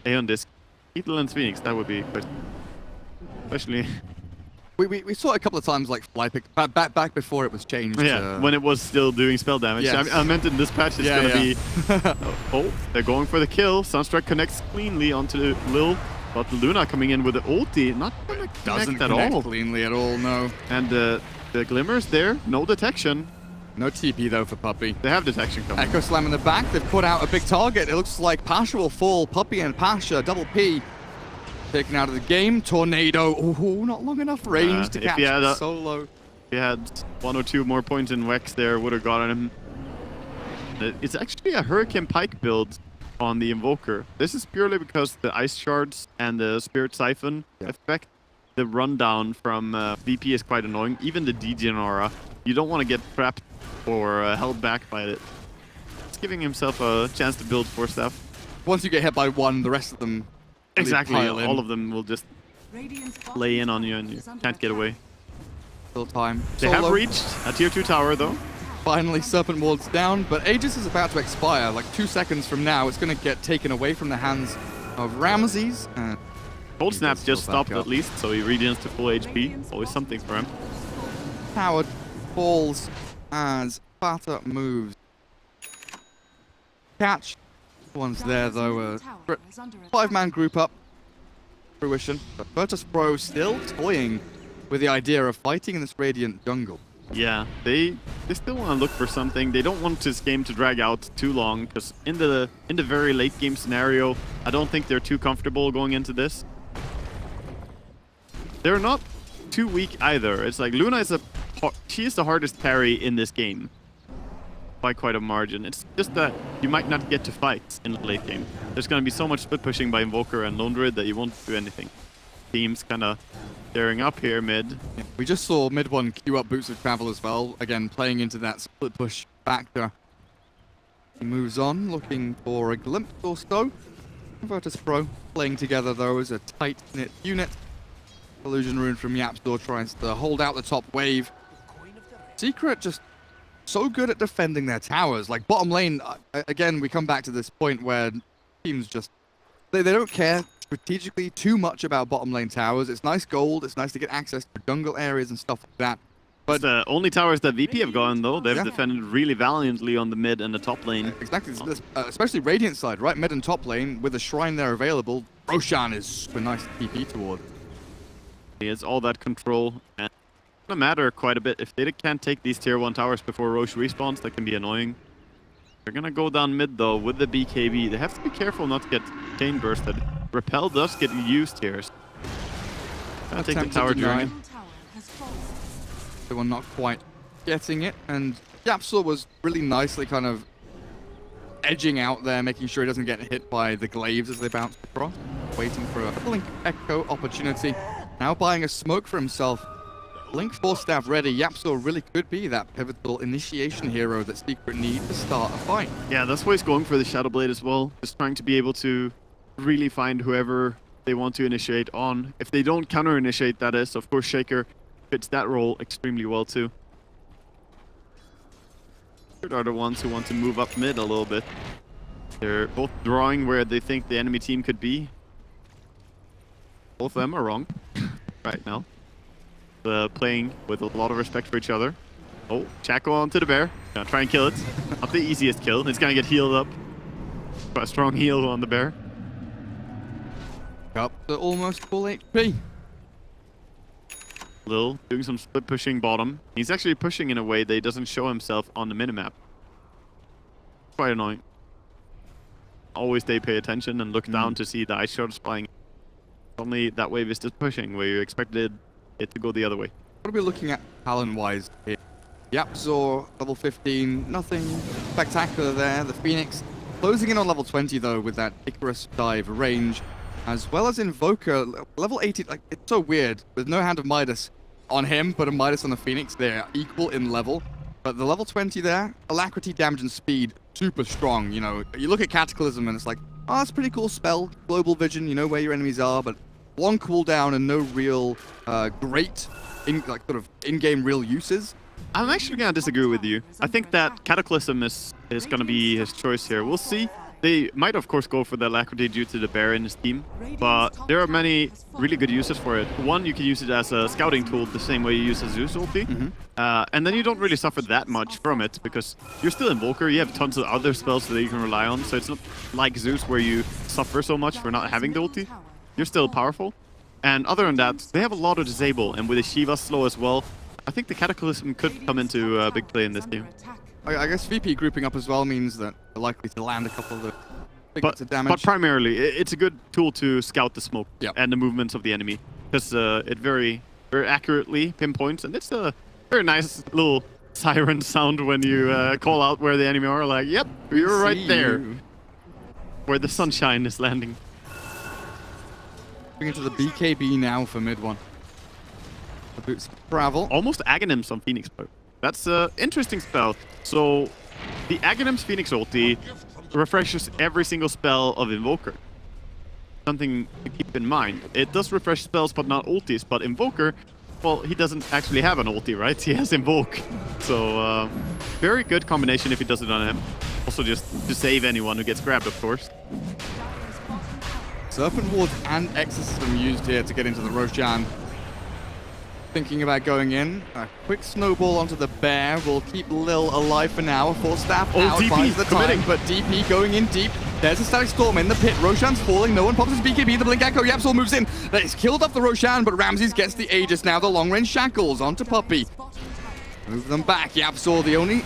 Aeon Disc. Ether Lens Phoenix, that would be good. Especially... We saw it a couple of times, like fly pick back before it was changed. Yeah, when it was still doing spell damage. Yes. I meant in this patch it's gonna be... Oh, they're going for the kill. Sunstrike connects cleanly onto Lil, but Luna coming in with the ulti, not gonna doesn't at all. Cleanly at all, no. And the Glimmers there, no detection. No TP though for Puppey. They have detection coming. Echo Slam in the back. They've put out a big target. It looks like Pasha will fall. Puppey and Pasha, double P, taken out of the game. Tornado. Oh, not long enough range to catch him solo. If he had 1 or 2 more points in Wex there, would have gotten him. It's actually a Hurricane Pike build on the Invoker. This is purely because the Ice Shards and the Spirit Siphon effect. The rundown from VP is quite annoying. Even the Degen aura. You don't want to get trapped or held back by it. It's giving himself a chance to build 4 stuff. Once you get hit by one, the rest of them exactly all of them will just lay in on you and you can't get away. Still time. They have reached a tier 2 tower though. Finally, Serpent Ward's down, but Aegis is about to expire. Like 2 seconds from now, it's going to get taken away from the hands of Ramses. Cold Snap just stopped at least, so he regens to full HP. Always something for him. Howard falls as Fata moves. Catch. One's there though. 5-man group up. Fruition. But Virtus.Pro still toying with the idea of fighting in this Radiant jungle. Yeah, they still want to look for something. They don't want this game to drag out too long, because in the very late game scenario, I don't think they're too comfortable going into this. They're not too weak either. It's like Luna is she is the hardest carry in this game by quite a margin. It's just that you might not get to fight in the late game. There's going to be so much split pushing by Invoker and Lone Druid that you won't do anything. Teams kind of staring up here mid. Yeah, we just saw mid one queue up Boots of Travel as well. Again, playing into that split push factor. He moves on, looking for a glimpse or so. Virtus.Pro playing together though as a tight-knit unit. Illusion Rune from Yapzor tries to hold out the top wave. Secret just so good at defending their towers. Like bottom lane, again, we come back to this point where teams just, they don't care strategically too much about bottom lane towers. It's nice gold, it's nice to get access to jungle areas and stuff like that. But the only towers that VP have gotten, though, they've defended really valiantly on the mid and the top lane. Exactly, especially Radiant side, right? Mid and top lane, with a shrine there available, Roshan is super nice to TP toward. He has all that control, and it's going to matter quite a bit. If they can't take these tier 1 towers before Roche respawns, that can be annoying. They're going to go down mid, though, with the BKB. They have to be careful not to get chain bursted. Repel does get used here. Gonna take the tower journey. They were not quite getting it, and Yapzor was really nicely kind of edging out there, making sure he doesn't get hit by the glaives as they bounce across. Waiting for a Blink Echo opportunity. Now buying a smoke for himself. Blink Force Staff ready. Yapzor really could be that pivotal initiation hero that Secret need to start a fight. Yeah, that's why he's going for the Shadow Blade as well. Just trying to be able to really find whoever they want to initiate on. If they don't counter-initiate, that is, of course, Shaker fits that role extremely well too. Third are the ones who want to move up mid a little bit. They're both drawing where they think the enemy team could be. Both of them are wrong right now. Playing with a lot of respect for each other. Oh, Chaco onto the bear. Gonna try and kill it. Not the easiest kill. It's gonna get healed up. Got a strong heal on the bear. Up to almost full HP. Lil doing some split pushing bottom. He's actually pushing in a way that he doesn't show himself on the minimap. Quite annoying. Always they pay attention and look down to see the ice shards flying. Only that wave is just pushing where you expected it to go the other way. What are we looking at talent-wise here? Yapzor, level 15, nothing spectacular there. The Phoenix closing in on level 20 though with that Icarus dive range, as well as Invoker, level 18. Like, it's so weird. With no Hand of Midas on him, but a Midas on the Phoenix. They're equal in level. But the level 20 there, alacrity, damage, and speed, super strong. You know, you look at Cataclysm and it's like, oh, that's a pretty cool spell. Global vision, you know where your enemies are, but one cooldown and no real great in-game real uses. I'm actually gonna disagree with you. I think that Cataclysm is gonna be his choice here. We'll see. They might, of course, go for the alacrity due to the bear in his team, but there are many really good uses for it. One, you can use it as a scouting tool the same way you use a Zeus ulti, and then you don't really suffer that much from it because you're still Invoker. You have tons of other spells that you can rely on, so it's not like Zeus where you suffer so much for not having the ulti. You're still powerful. And other than that, they have a lot of disable, and with the Shiva slow as well, I think the Cataclysm could come into a big play in this game. I guess VP grouping up as well means that they're likely to land a couple of the big bits of damage. But primarily, it's a good tool to scout the smoke and the movements of the enemy, because it very, very accurately pinpoints, and it's a very nice little siren sound when you call out where the enemy are, like, yep, you're right there, where the sunshine is landing. Into the BKB now for mid one. The Boots of Travel. Almost Aghanims on Phoenix, though. That's an interesting spell. So, the Aghanims Phoenix ulti refreshes every single spell of Invoker. Something to keep in mind. It does refresh spells, but not ultis. But Invoker, well, he doesn't actually have an ulti, right? He has Invoke. So, very good combination if he does it on him. Also, just to save anyone who gets grabbed, of course. Serpent Ward and Exorcism used here to get into the Roshan. Thinking about going in. A quick snowball onto the bear will keep Lil alive for now. A Force Staff out buys the time, but DP going in deep. There's a Static Storm in the pit. Roshan's falling. No one pops his BKB. The Blink Echo. Yapzor moves in. He's killed off the Roshan, but Ramses gets the Aegis now. The long-range Shackles onto Puppey. Move them back. YapzOr, the only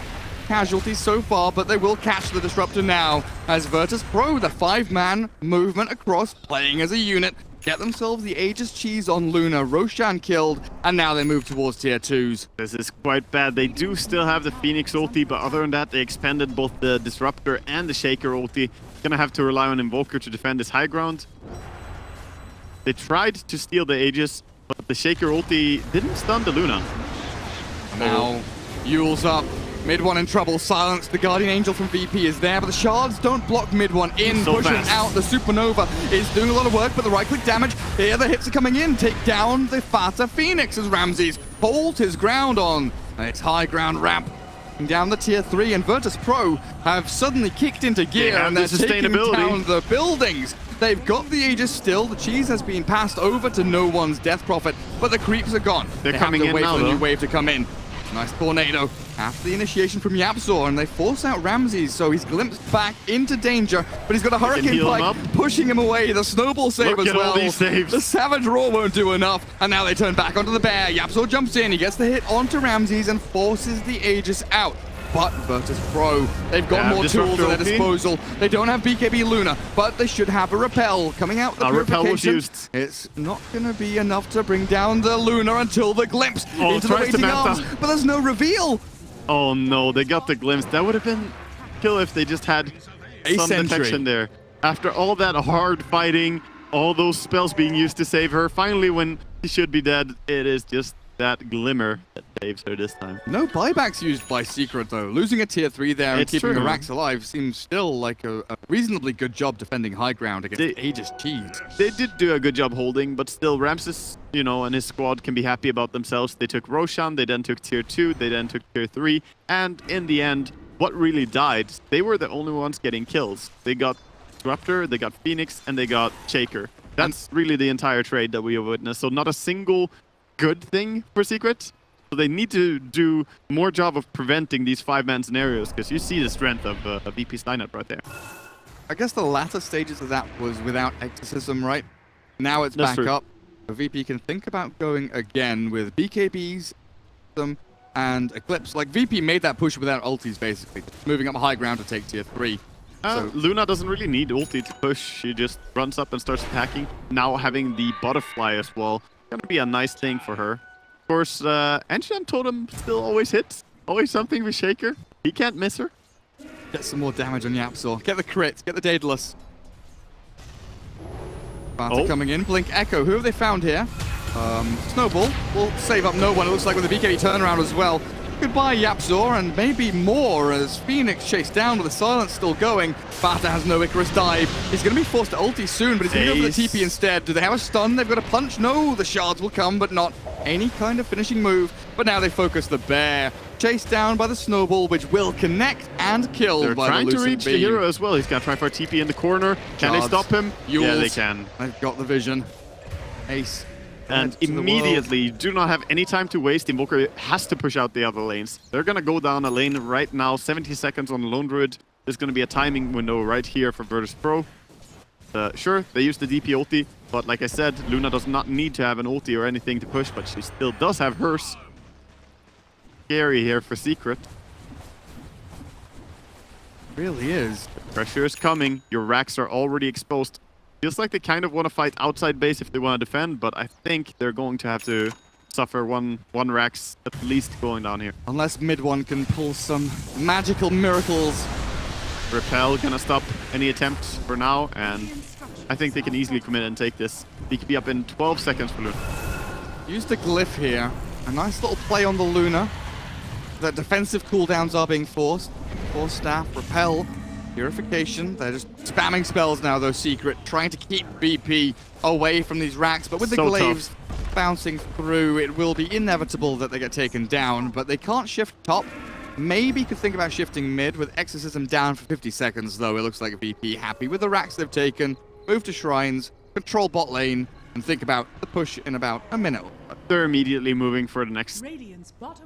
casualties so far, but they will catch the Disruptor now as Virtus.Pro, the 5-man movement across, playing as a unit, get themselves the Aegis Cheese on Luna. Roshan killed, and now they move towards tier 2s. This is quite bad. They do still have the Phoenix ulti, but other than that, they expended both the Disruptor and the Shaker ulti. Gonna have to rely on Invoker to defend this high ground. They tried to steal the Aegis, but the Shaker ulti didn't stun the Luna. Now, Yule's up. Mid one in trouble. Silence, the Guardian Angel from VP is there, but the shards don't block mid one in. So pushing fast out. The Supernova is doing a lot of work, but the right-click damage. Here the hits are coming in. Take down the Fata Phoenix as Ramses holds his ground on its high ground ramp. Down the tier 3, and Virtus.Pro have suddenly kicked into gear, and they're taking down the buildings. They've got the Aegis still. The cheese has been passed over to no one's death prophet, but the creeps are gone. They're coming in now, They have to wait for the new wave to come in. Nice tornado after the initiation from YapzOr, and they force out Ramses, so he's glimpsed back into danger, but he's got a Hurricane Pike pushing him away. The Snowball save as well. The Savage Roar won't do enough, and now they turn back onto the bear. YapzOr jumps in, he gets the hit onto Ramses and forces the Aegis out. But Virtus.Pro, they've got more tools at their disposal. They don't have BKB Luna, but they should have a repel coming out. The repel was used. It's not going to be enough to bring down the Luna until the glimpse into the waiting arms, but there's no reveal. Oh no, they got the glimpse. That would have been kill if they just had some detection there. After all that hard fighting, all those spells being used to save her, finally when she should be dead, it is just that glimmer that saves her this time. No buybacks used by Secret though. Losing a tier 3 there and keeping the racks alive seems still like a reasonably good job defending high ground against Aegis Cheese. They did do a good job holding, but still Ramses, you know, and his squad can be happy about themselves. They took Roshan, they then took tier 2, they then took tier 3, and in the end, what really died, they were the only ones getting kills. They got Disruptor, they got Phoenix, and they got Shaker. That's really the entire trade that we have witnessed. So not a single good thing for Secret. So they need to do more job of preventing these 5-man scenarios, because you see the strength of VP's lineup right there. I guess the latter stages of that was without Exorcism, right? Now it's back up. The VP can think about going again with BKBs and Eclipse. Like, VP made that push without ultis, basically. Moving up high ground to take tier 3. So Luna doesn't really need ulti to push. She just runs up and starts attacking. Now having the butterfly as well. Gonna be a nice thing for her. Of course, Ancient Totem still always hits. Always something with Shaker. He can't miss her. Get some more damage on YapzOr. Get the crit. Get the Daedalus. Barter coming in. Blink Echo. Who have they found here? Snowball will save up no one. It looks like with the BKB turnaround as well. Goodbye, YapzOr, and maybe more as Phoenix chased down with the silence still going. Bata has no Icarus dive. He's going to be forced to ulti soon, but he's going to go for the TP instead. Do they have a stun? They've got a punch. No, the shards will come, but not any kind of finishing move. But now they focus the bear. Chased down by the Snowball, which will connect and kill by the Lucent Beam. They're trying to reach the hero as well. He's got to try for a TP in the corner. Can they stop him? Yeah, they can. They've got the vision. Ace. And immediately, do not have any time to waste. Invoker has to push out the other lanes. They're going to go down a lane right now. 70 seconds on the Lone Druid. There's going to be a timing window right here for Virtus.Pro. Sure, they use the DP ulti, but like I said, Luna does not need to have an ulti or anything to push, but she still does have hers. Scary here for Secret. Really is. The pressure is coming. Your racks are already exposed. Feels like they kind of want to fight outside base if they want to defend, but I think they're going to have to suffer one racks at least going down here. Unless mid one can pull some magical miracles. Repel gonna stop any attempts for now, and I think they can easily commit and take this. He could be up in 12 seconds for Luna. Use the glyph here. A nice little play on the Luna. The defensive cooldowns are being forced. Force staff, repel. Purification. They're just spamming spells now, though, Secret, trying to keep BP away from these racks. But with the glaives bouncing through, it will be inevitable that they get taken down. But they can't shift top. Maybe could think about shifting mid with Exorcism down for 50 seconds, though. It looks like BP happy with the racks they've taken. Move to Shrines, control bot lane, and think about the push in about a minute. They're immediately moving for the next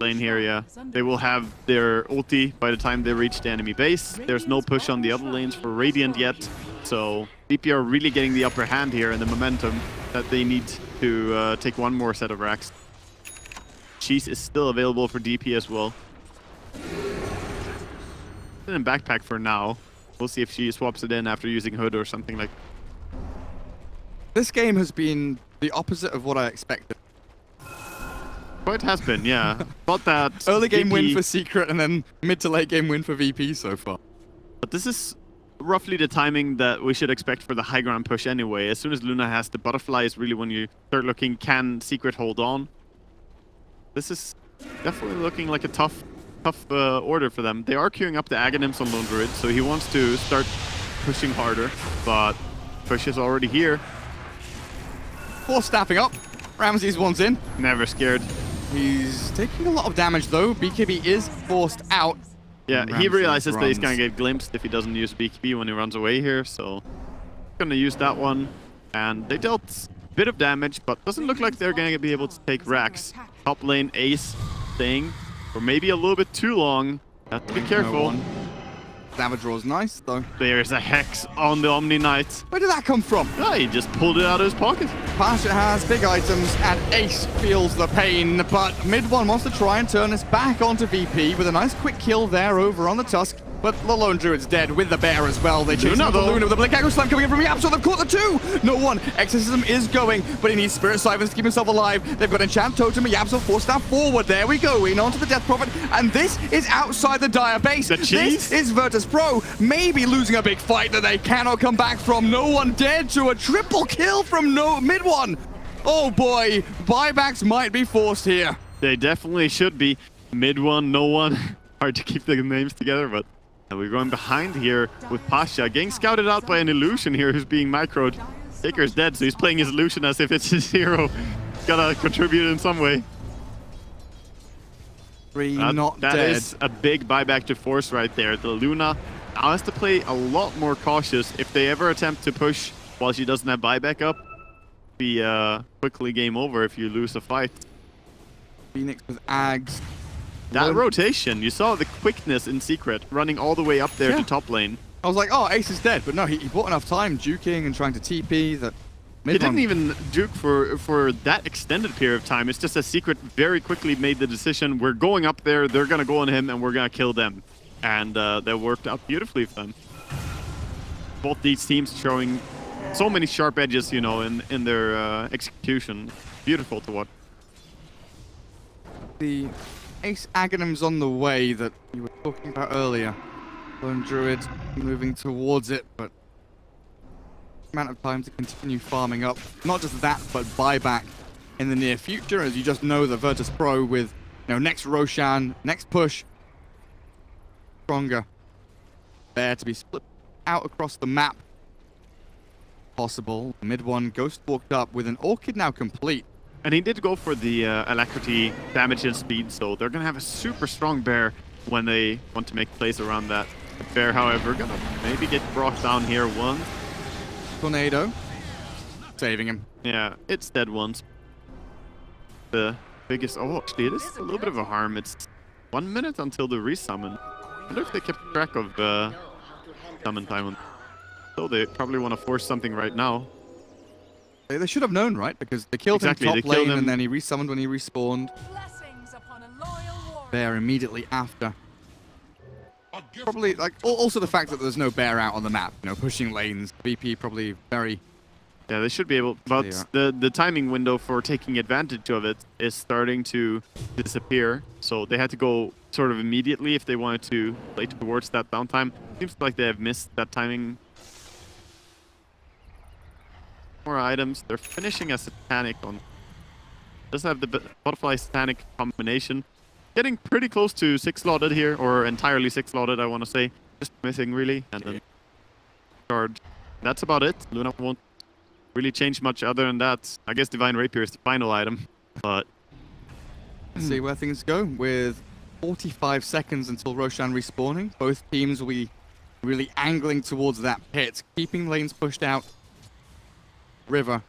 lane here, yeah. They will have their ulti by the time they reach the enemy base. There's no push on the other lanes for Radiant yet, so BP are really getting the upper hand here and the momentum that they need to take one more set of racks. Cheese is still available for DP as well. In backpack for now. We'll see if she swaps it in after using Hood or something like. This game has been the opposite of what I expected. It has been, yeah. Thought that early game VP, win for Secret and then mid to late game win for VP so far. But this is roughly the timing that we should expect for the high ground push anyway. As soon as Luna has the butterfly is really when you start looking, can Secret hold on? This is definitely looking like a tough order for them. They are queuing up the Aghanims on Lone Druid, so he wants to start pushing harder, but push is already here. Force staffing up. Ramsey's one's in. Never scared. He's taking a lot of damage though. BKB is forced out. Yeah, he realizes that he's gonna get glimpsed if he doesn't use BKB when he runs away here, so gonna use that one. And they dealt a bit of damage, but doesn't look like they're gonna be able to take racks. Top lane Ace staying for maybe a little bit too long. Have to be careful. Damage draw is nice though. There's a Hex on the Omni Knight. Where did that come from? Oh, he just pulled it out of his pocket. Pasha has big items and Ace feels the pain, but mid-1 wants to try and turn us back onto VP with a nice quick kill there over on the Tusk. But the Lone Druid's dead with the bear as well. They chase the Luna with the Blink Echo Slam coming in from Yapso. They've caught the two. No one. Exorcism is going, but he needs Spirit Siphons to keep himself alive. They've got Enchant Totem and Yapso forced down forward. There we go. In onto the Death Prophet. And this is outside the Dire base. This is Virtus.Pro. Maybe losing a big fight that they cannot come back from. No one dead to a triple kill from mid-1. Oh boy. Buybacks might be forced here. They definitely should be. Mid-1, no one. Hard to keep the names together, but... And we're going behind here with Pasha, getting scouted out by an Illusion here who's being microed. Taker's dead, so he's playing his Illusion as if it's his hero. Gotta contribute in some way. That is a big buyback to force right there. The Luna now has to play a lot more cautious. If they ever attempt to push while she doesn't have buyback up, be quickly game over if you lose a fight. Phoenix with Ags. That rotation, you saw the quickness in Secret, running all the way up there to top lane. I was like, oh, Ace is dead. But no, he bought enough time juking and trying to TP that... He didn't even juke for that extended period of time. It's just that Secret very quickly made the decision, we're going up there, they're going to go on him, and we're going to kill them. And that worked out beautifully for them. Both these teams showing so many sharp edges, you know, in their execution. Beautiful to watch. The Ace Aghanim's on the way that you were talking about earlier. Lone Druid moving towards it, but amount of time to continue farming up. Not just that, but buyback in the near future, as you just know that Virtus.Pro with, you know, next Roshan, next push, stronger. There to be split out across the map. Possible. Mid-1 Ghost walked up with an Orchid now complete. And he did go for the Alacrity damage and speed, so they're going to have a super strong bear when they want to make plays around that. The bear, however, going to maybe get brought down here once. Tornado. Saving him. Yeah, it's dead once. The biggest... Oh, actually, it is a little bit of a harm. It's 1 minute until the resummon. I wonder if they kept track of summon time. So they probably want to force something right now. They should have known, right? Because they killed him top lane and then he resummoned when he respawned. Bear immediately after. Probably, like, also the fact that there's no bear out on the map, you know, pushing lanes. VP probably very... Yeah, they should be able... But the timing window for taking advantage of it is starting to disappear. So they had to go sort of immediately if they wanted to play towards that downtime. Seems like they have missed that timing. More items. They're finishing a Satanic on... Does have the Butterfly Satanic combination. Getting pretty close to 6-slotted here, or entirely 6-slotted, I want to say. Just missing, really. And then card. That's about it. Luna won't really change much other than that. I guess Divine Rapier is the final item, but... Let's see where things go. With 45 seconds until Roshan respawning, both teams will be really angling towards that pit, keeping lanes pushed out. River.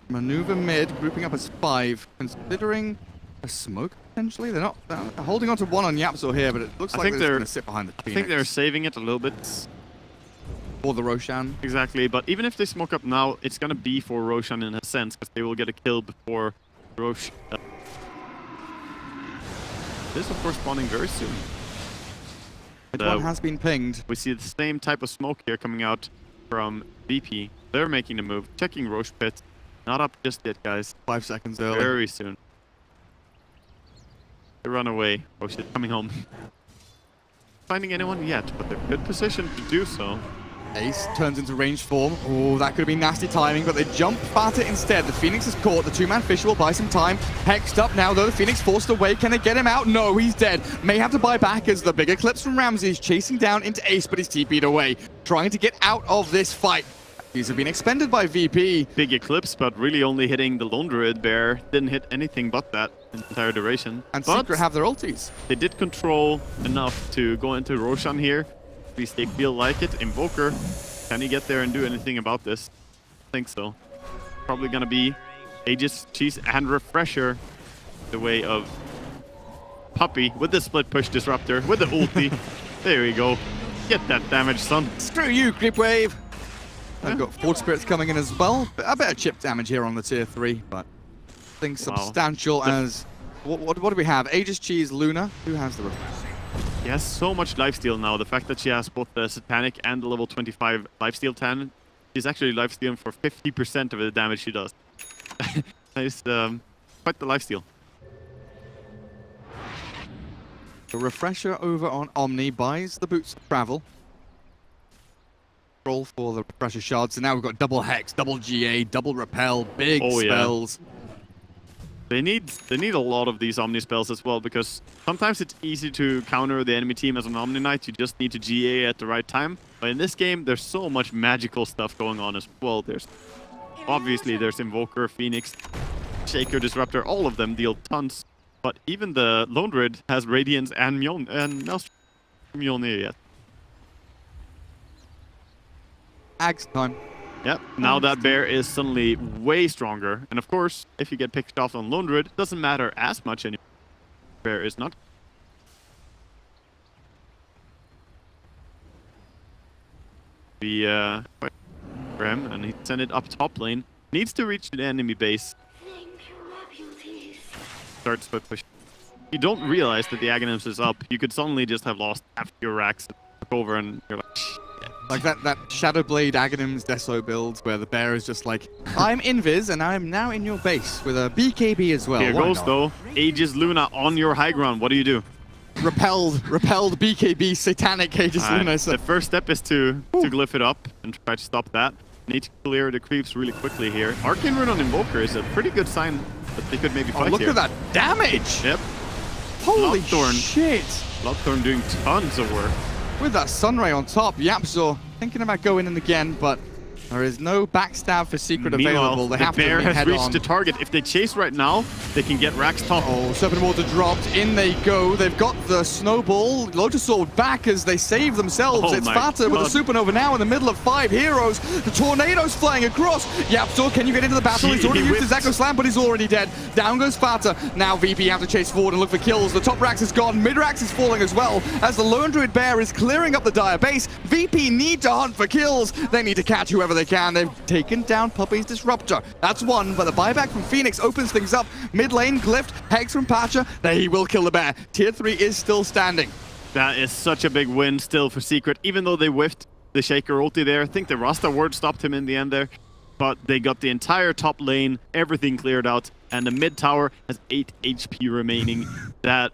Maneuver mid, grouping up as 5, considering a smoke potentially. They're not holding on to one on Yapso here, but it looks like they're going to sit behind the Phoenix. I think they're saving it a little bit. For the Roshan. Exactly, but even if they smoke up now, it's going to be for Roshan in a sense, because they will get a kill before Roshan. This, of course, spawning very soon. One has been pinged. We see the same type of smoke here coming out from VP. They're making the move, checking Roche Pit. Not up just yet, guys. 5 seconds early. Very soon. They run away. Roche is coming home. Finding anyone yet, but they're in good position to do so. Ace turns into ranged form. Oh, that could have been nasty timing, but they jump Fata instead. The Phoenix is caught. The two-man Fisher will buy some time. Hexed up now, though. The Phoenix forced away. Can they get him out? No, he's dead. May have to buy back as the bigger clips from Ramsey is chasing down into Ace, but he's TP'd away. Trying to get out of this fight. These have been expended by VP. Big eclipse, but really only hitting the Lone Druid bear. Didn't hit anything but that in the entire duration. And Secret have their ultis. They did control enough to go into Roshan here. At least they feel like it. Invoker, can he get there and do anything about this? I think so. Probably gonna be Aegis, Cheese, and Refresher the way of Puppey with the split push disruptor, with the ulti. There we go. Get that damage, son. Screw you, Creep Wave. I've got Forge Spirits coming in as well. A bit of chip damage here on the tier 3, but things substantial as... What do we have? Aegis, Cheese, Luna. Who has the Refresher? She has so much lifesteal now. The fact that she has both the Satanic and the level 25 lifesteal 10, she's actually lifestealing for 50% of the damage she does. Nice, quite the lifesteal. The Refresher over on Omni buys the boots of travel. Roll for the Refresher shards. So now we've got double Hex, double GA, double Repel, big spells. Yeah. They need a lot of these Omni spells as well, because sometimes it's easy to counter the enemy team as an Omni Knight. You just need to GA at the right time. But in this game, there's so much magical stuff going on as well. There's Invoker, Phoenix, Shaker, Disruptor. All of them deal tons. But even the Lone Druid has Radiance and Mjolnir yet. Axe time. Yep, now that bear is suddenly way stronger. And of course, if you get picked off on Lone Druid, it doesn't matter as much anymore. Bear is not. We for him, and he sent it up top lane. Needs to reach the enemy base. Starts with push. You don't realize that the Aghanims is up. You could suddenly just have lost half your racks and took over, and you're like, like that Shadowblade Aghanims Deso build where the bear is just like, I'm invis and I'm now in your base with a BKB as well. Here goes though. Aegis Luna on your high ground. What do you do? Repelled BKB Satanic Aegis Luna. So the first step is to glyph it up and try to stop that. Need to clear the creeps really quickly here. Arcane Rune on Invoker is a pretty good sign that they could maybe fight look here. At that damage! Yep. Holy shit! Bloodthorn doing tons of work. With that Sunray on top, Yapzor thinking about going in again, but there is no backstab for Secret available. They have to bear has reached on. the target. If they chase right now, they can get Rax top. Oh, Serpent Water dropped. In they go. They've got the Snowball. Lotus Sword back as they save themselves. Oh it's Fata with the Supernova now in the middle of 5 heroes. The Tornado's flying across. Yapzor, can you get into the battle? He's already used his Echo Slam, but he's already dead. Down goes Fata. Now VP have to chase forward and look for kills. The top Rax is gone. Mid Rax is falling as well. As the Lone Druid Bear is clearing up the dire base, VP need to hunt for kills. They need to catch whoever they can. They've taken down Puppey's Disruptor. That's one, but the buyback from Phoenix opens things up. Mid lane, Glyphed, Hex from Patcher. They will kill the bear. Tier 3 is still standing. That is such a big win still for Secret, even though they whiffed the Shaker ulti there. I think the Rasta ward stopped him in the end there, but they got the entire top lane, everything cleared out, and the mid tower has 8 HP remaining. The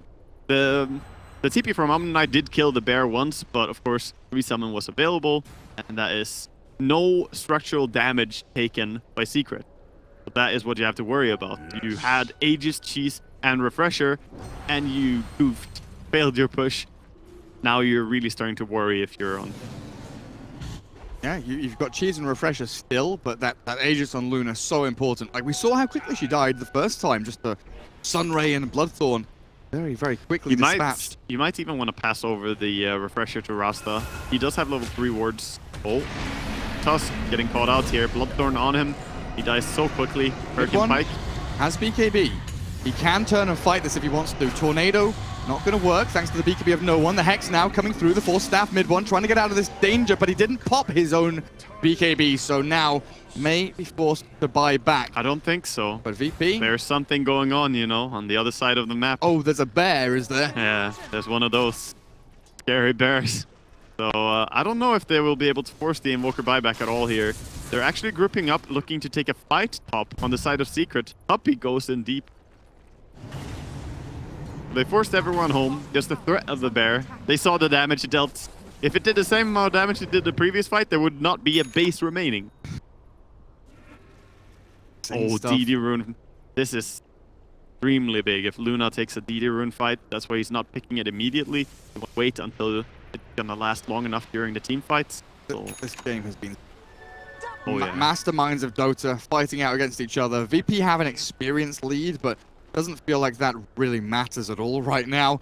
TP from Omni Knight did kill the bear once, but of course, resummon was available, and that is no structural damage taken by Secret. But that is what you have to worry about. You had Aegis, Cheese, and Refresher, and you goofed, failed your push. Now you're really starting to worry if you're on. Yeah, you've got Cheese and Refresher still, but that Aegis on Luna is so important. Like, we saw how quickly she died the first time, just the Sunray and Bloodthorn. Very, very quickly dispatched. You might even want to pass over the Refresher to Rasta. He does have level 3 wards. Oh. Tusk getting caught out here. Bloodthorn on him. He dies so quickly. Hurricane Pike has BKB. He can turn and fight this if he wants to. Tornado Not going to work thanks to the BKB of no one. The Hex now coming through the force staff mid one, trying to get out of this danger, but he didn't pop his own BKB, so now may be forced to buy back. I don't think so. But VP? There's something going on, you know, on the other side of the map. Oh, there's a bear, is there? Yeah, there's one of those scary bears. So I don't know if they will be able to force the Invoker buyback at all here. They're actually grouping up, looking to take a fight top on the side of Secret. Puppey goes in deep. They forced everyone home, just the threat of the bear. They saw the damage it dealt. If it did the same amount of damage it did the previous fight, there would not be a base remaining. DD rune. This is extremely big. If Luna takes a DD rune fight, that's why he's not picking it immediately. He will wait until it's gonna last long enough during the team fights. So this game has been masterminds of Dota fighting out against each other. VP have an experienced lead, but doesn't feel like that really matters at all right now.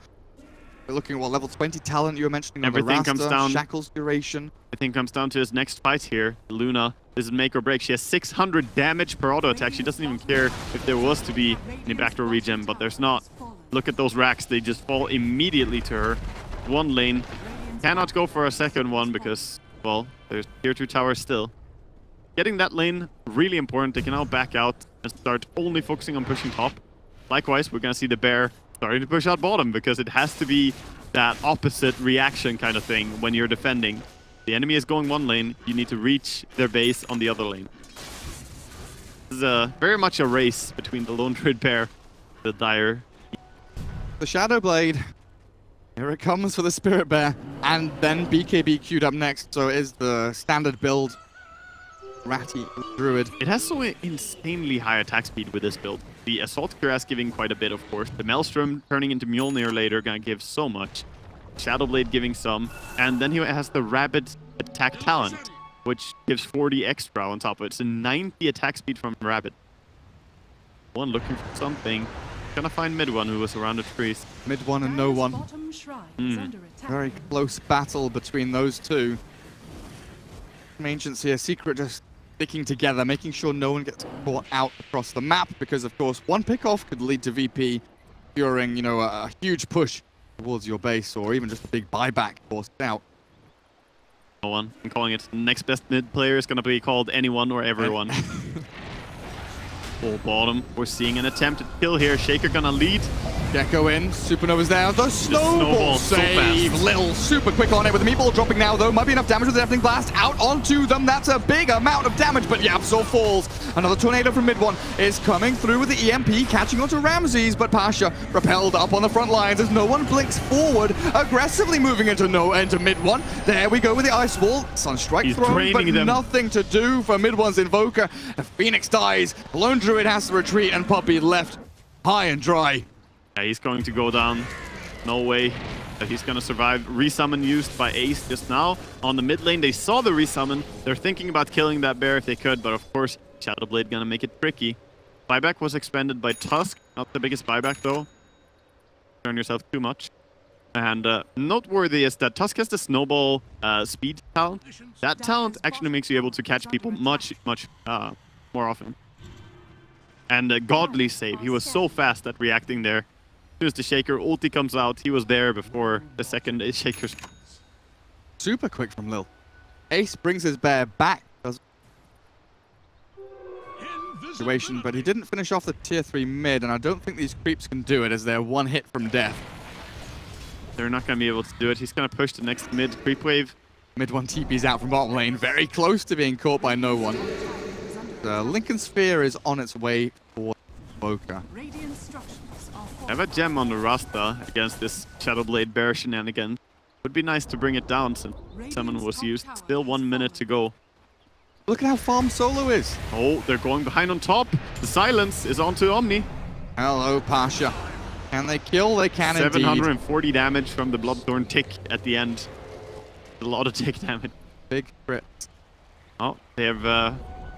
We're looking at what level 20 talent you were mentioning. Everything comes down. Shackle's duration. Everything comes down to his next fight here. Luna, this is make or break. She has 600 damage per auto attack. She doesn't even care if there was to be any backdoor regen, but there's not. Look at those racks. They just fall immediately to her. One lane. Cannot go for a second one because, well, there's tier 2 towers still. Getting that lane, really important. They can now back out and start only focusing on pushing top. Likewise, we're going to see the bear starting to push out bottom because it has to be that opposite reaction kind of thing when you're defending. The enemy is going one lane, you need to reach their base on the other lane. This is very much a race between the Lone Druid bear, the Dire. The Shadow Blade. Here it comes for the Spirit Bear. And then BKB queued up next, so it is the standard build. Ratty Druid. It has so insanely high attack speed with this build. The Assault Cuirass giving quite a bit, of course. The Maelstrom turning into Mjolnir later gonna give so much. Shadowblade giving some. And then he has the Rabid Attack Talent, which gives 40 extra on top of it. It's a 90 attack speed from Rabid. One looking for something. Gonna find mid one who was around the trees. Mid one and no one. Very close battle between those two. Ancients here, Secret just sticking together, making sure no one gets caught out across the map, because of course one pickoff could lead to VP during, you know, a huge push towards your base, or even just a big buyback forced out. No one. I'm calling it. Next best mid player is gonna be called anyone or everyone. Full bottom. We're seeing an attempted kill here. Shaker gonna lead. Gecko in, Supernova's down. The snowball save. So Lil super quick on it with the meatball dropping now, though. Might be enough damage with the Deafening Blast out onto them. That's a big amount of damage, but Yapsor falls. Another tornado from mid one is coming through with the EMP, catching onto Ramses, but Pasha propelled up on the front lines as no one blinks forward, aggressively moving into mid one. There we go with the Ice Wall. Sunstrike thrown, but nothing to do for mid one's Invoker. The Phoenix dies. Lone Druid has to retreat, and Puppey left high and dry. Yeah, he's going to go down. No way that he's going to survive. Resummon used by Ace just now. On the mid lane, they saw the resummon. They're thinking about killing that bear if they could, but of course, Shadowblade going to make it tricky. Buyback was expended by Tusk. Not the biggest buyback, though. Turn yourself too much. And noteworthy is that Tusk has the Snowball speed talent. That talent actually makes you able to catch people much more often. And a godly save. He was so fast at reacting there. As soon as the Shaker ulti comes out, he was there before the second Shaker's. Super quick from Lil. Ace brings his bear back. Situation, but he didn't finish off the tier 3 mid, and I don't think these creeps can do it as they're one hit from death. They're not going to be able to do it. He's going to push the next mid creep wave. Mid one TP's out from bottom lane, very close to being caught by no one. The Lincoln Sphere is on its way for Boca. Have a gem on the Rasta against this Shadowblade bear shenanigan. Would be nice to bring it down since summon was used. Still 1 minute to go. Look at how farm Solo is. Oh, they're going behind on top. The silence is onto Omni. Hello, Pasha. Can they kill? They can 740 damage from the Bloodthorn tick at the end. A lot of tick damage. Big crit. Oh, they have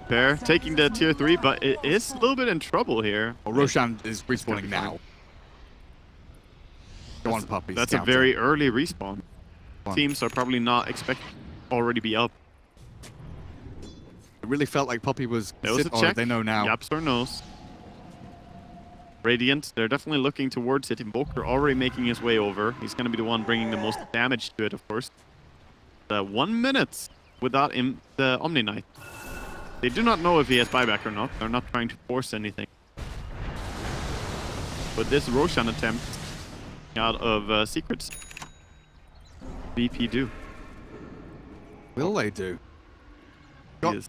Bear taking the tier 3, but it is a little bit in trouble here. Oh, Roshan is respawning now. Go on, Puppey. That's a very early respawn. Teams are probably not expected to already be up. It really felt like Puppey was... There was a check. They know now. Yapsor knows. Radiant, they're definitely looking towards it. Invoker already making his way over. He's going to be the one bringing the most damage to it, of course. 1 minute without the Omni Knight. They do not know if he has buyback or not. They're not trying to force anything. But this Roshan attempt out of secrets, VP do. Will they do?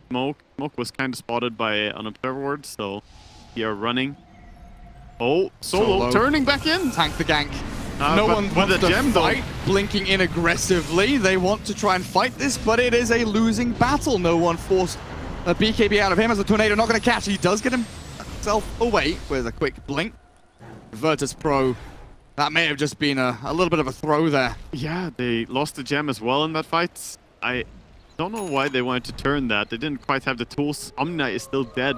Smoke was kind of spotted by unobserved ward, so they are running. Oh, solo turning back in. Tank the gank. No one wants to fight, blinking in aggressively. They want to try and fight this, but it is a losing battle. No one forced a BKB out of him as the tornado not going to catch. He does get himself away with a quick blink. Virtus.Pro, that may have just been a little bit of a throw there. Yeah, they lost the gem as well in that fight. I don't know why they wanted to turn that. They didn't quite have the tools. Omni Knight is still dead.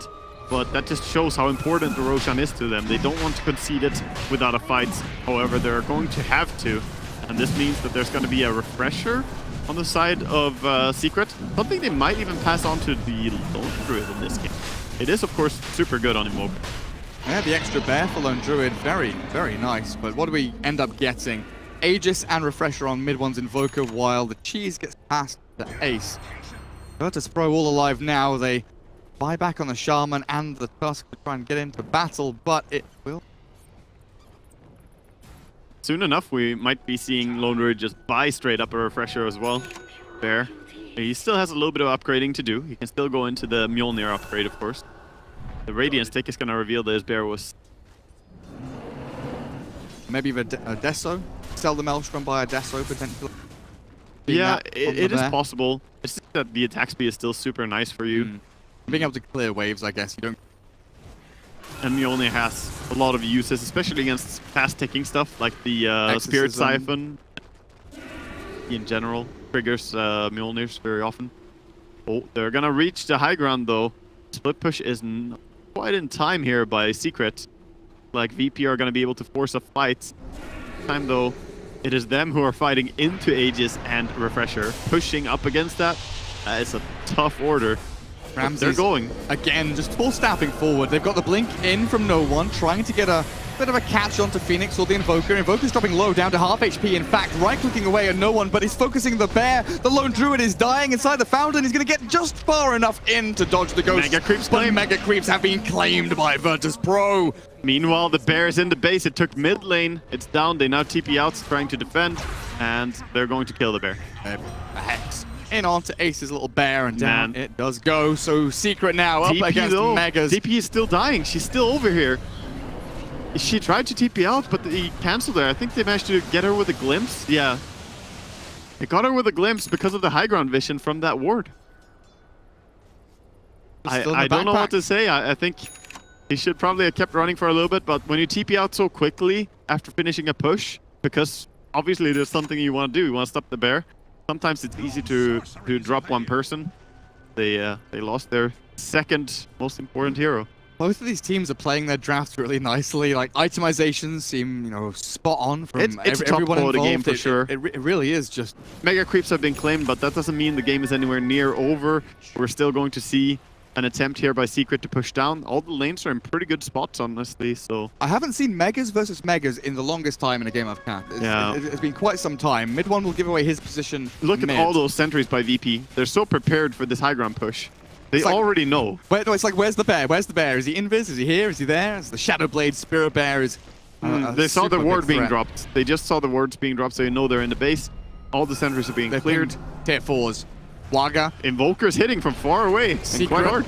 But that just shows how important the Roshan is to them. They don't want to concede it without a fight. However, they're going to have to. And this means that there's going to be a refresher on the side of Secret. Something they might even pass on to the Lone Druid in this game. It is, of course, super good on Invoker. Yeah, the extra bear for Lone Druid. Very, very nice. But what do we end up getting? Aegis and refresher on mid one's Invoker, while the cheese gets past the ace. Virtus.Pro all alive now. They buy back on the Shaman and the Tusk to try and get into battle, but it will. Soon enough, we might be seeing Lone Druid just buy straight up a refresher as well. There. He still has a little bit of upgrading to do. He can still go into the Mjolnir upgrade, of course. The Radiant Stick is going to reveal that his bear was... Maybe a Deso? Sell the Maelstrom by a Deso, potentially? Yeah, it is possible. It's just that the attack speed is still super nice for you. Being able to clear waves, I guess. You don't. And Mjolnir has a lot of uses, especially against fast-ticking stuff like the Spirit Siphon. In general, triggers Mjolnirs very often. Oh, they're gonna reach the high ground though. Split push is not quite in time here by Secret. Like VP are gonna be able to force a fight. This time though, it is them who are fighting into Aegis and Refresher, pushing up against that. It's a tough order. Ramses, they're going. Again, just full staffing forward. They've got the blink in from no one, trying to get a bit of a catch onto Phoenix or the Invoker. Invoker's dropping low, down to half HP. In fact, right-clicking away at no one, but he's focusing the bear. The Lone Druid is dying inside the fountain. He's going to get just far enough in to dodge the ghost. Mega creeps but Mega creeps have been claimed by Virtus.Pro. Meanwhile, the bear is in the base. It took mid lane. It's down. They now TP out, trying to defend, and they're going to kill the bear. A hex in onto Ace's little bear, and down it does go. So Secret now up against Megas. TP is still dying. She's still over here. She tried to TP out, but he canceled her. I think they managed to get her with a glimpse. Yeah. They got her with a glimpse because of the high ground vision from that ward. I don't know what to say. I think he should probably have kept running for a little bit, but when you TP out so quickly after finishing a push, because obviously there's something you want to do. You want to stop the bear. Sometimes it's easy to drop one person. They lost their second most important hero. Both of these teams are playing their drafts really nicely. Like, itemizations seem, you know, spot on from everyone involved. Game for sure. It really is just... Mega creeps have been claimed, but that doesn't mean the game is anywhere near over. We're still going to see an attempt here by Secret to push down. All the lanes are in pretty good spots, honestly, so... I haven't seen Megas versus Megas in the longest time in a game I've capped. It's been quite some time. Mid one will give away his position. Look at all those sentries by VP. They're so prepared for this high ground push. They already know. No, it's like, where's the bear? Where's the bear? Is he invis? Is he here? Is he there? It's the Shadow Blade Spirit Bear is... they saw the ward being dropped. They just saw the wards being dropped, so you know they're in the base. All the sentries are being cleared. Tier 4s. Waga. Invoker's hitting from far away. Quite hard.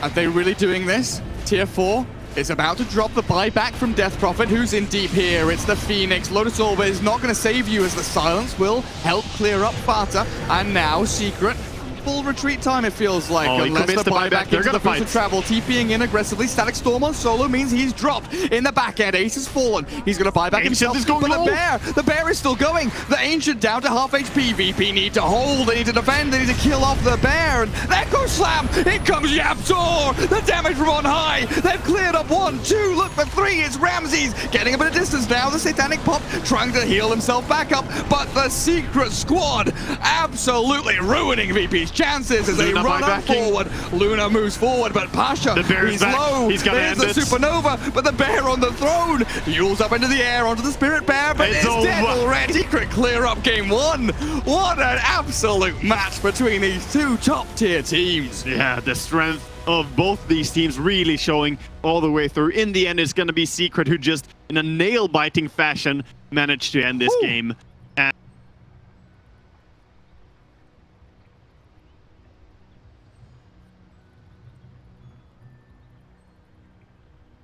Are they really doing this? Tier 4 is about to drop the buyback from Death Prophet. Who's in deep here? It's the Phoenix. Lotus Orb is not going to save you, as the silence will help clear up Fata. And now Secret. Full retreat time, it feels like. Unless the buyback into the boost of travel. TPing in aggressively. Static Storm on solo means he's dropped in the back end. Ace has fallen. He's going to buy back himself. But the bear is still going. The Ancient down to half HP. VP need to hold. They need to defend. They need to kill off the bear. And there goes Slam. In comes Yaptor. The damage from on high. They've cleared up 1, 2. Look for 3. It's Ramses getting a bit of distance now. The Satanic Pop trying to heal himself back up. But the Secret squad absolutely ruining VP's chances as they run up forward. Luna moves forward, but Pasha, he's low. He's There's the supernova, but the bear on the throne. Yules up into the air onto the spirit bear, but it's dead already. Secret clear up game one. What an absolute match between these two top-tier teams. Yeah, the strength of both these teams really showing all the way through. In the end, it's going to be Secret who just, in a nail-biting fashion, managed to end this game.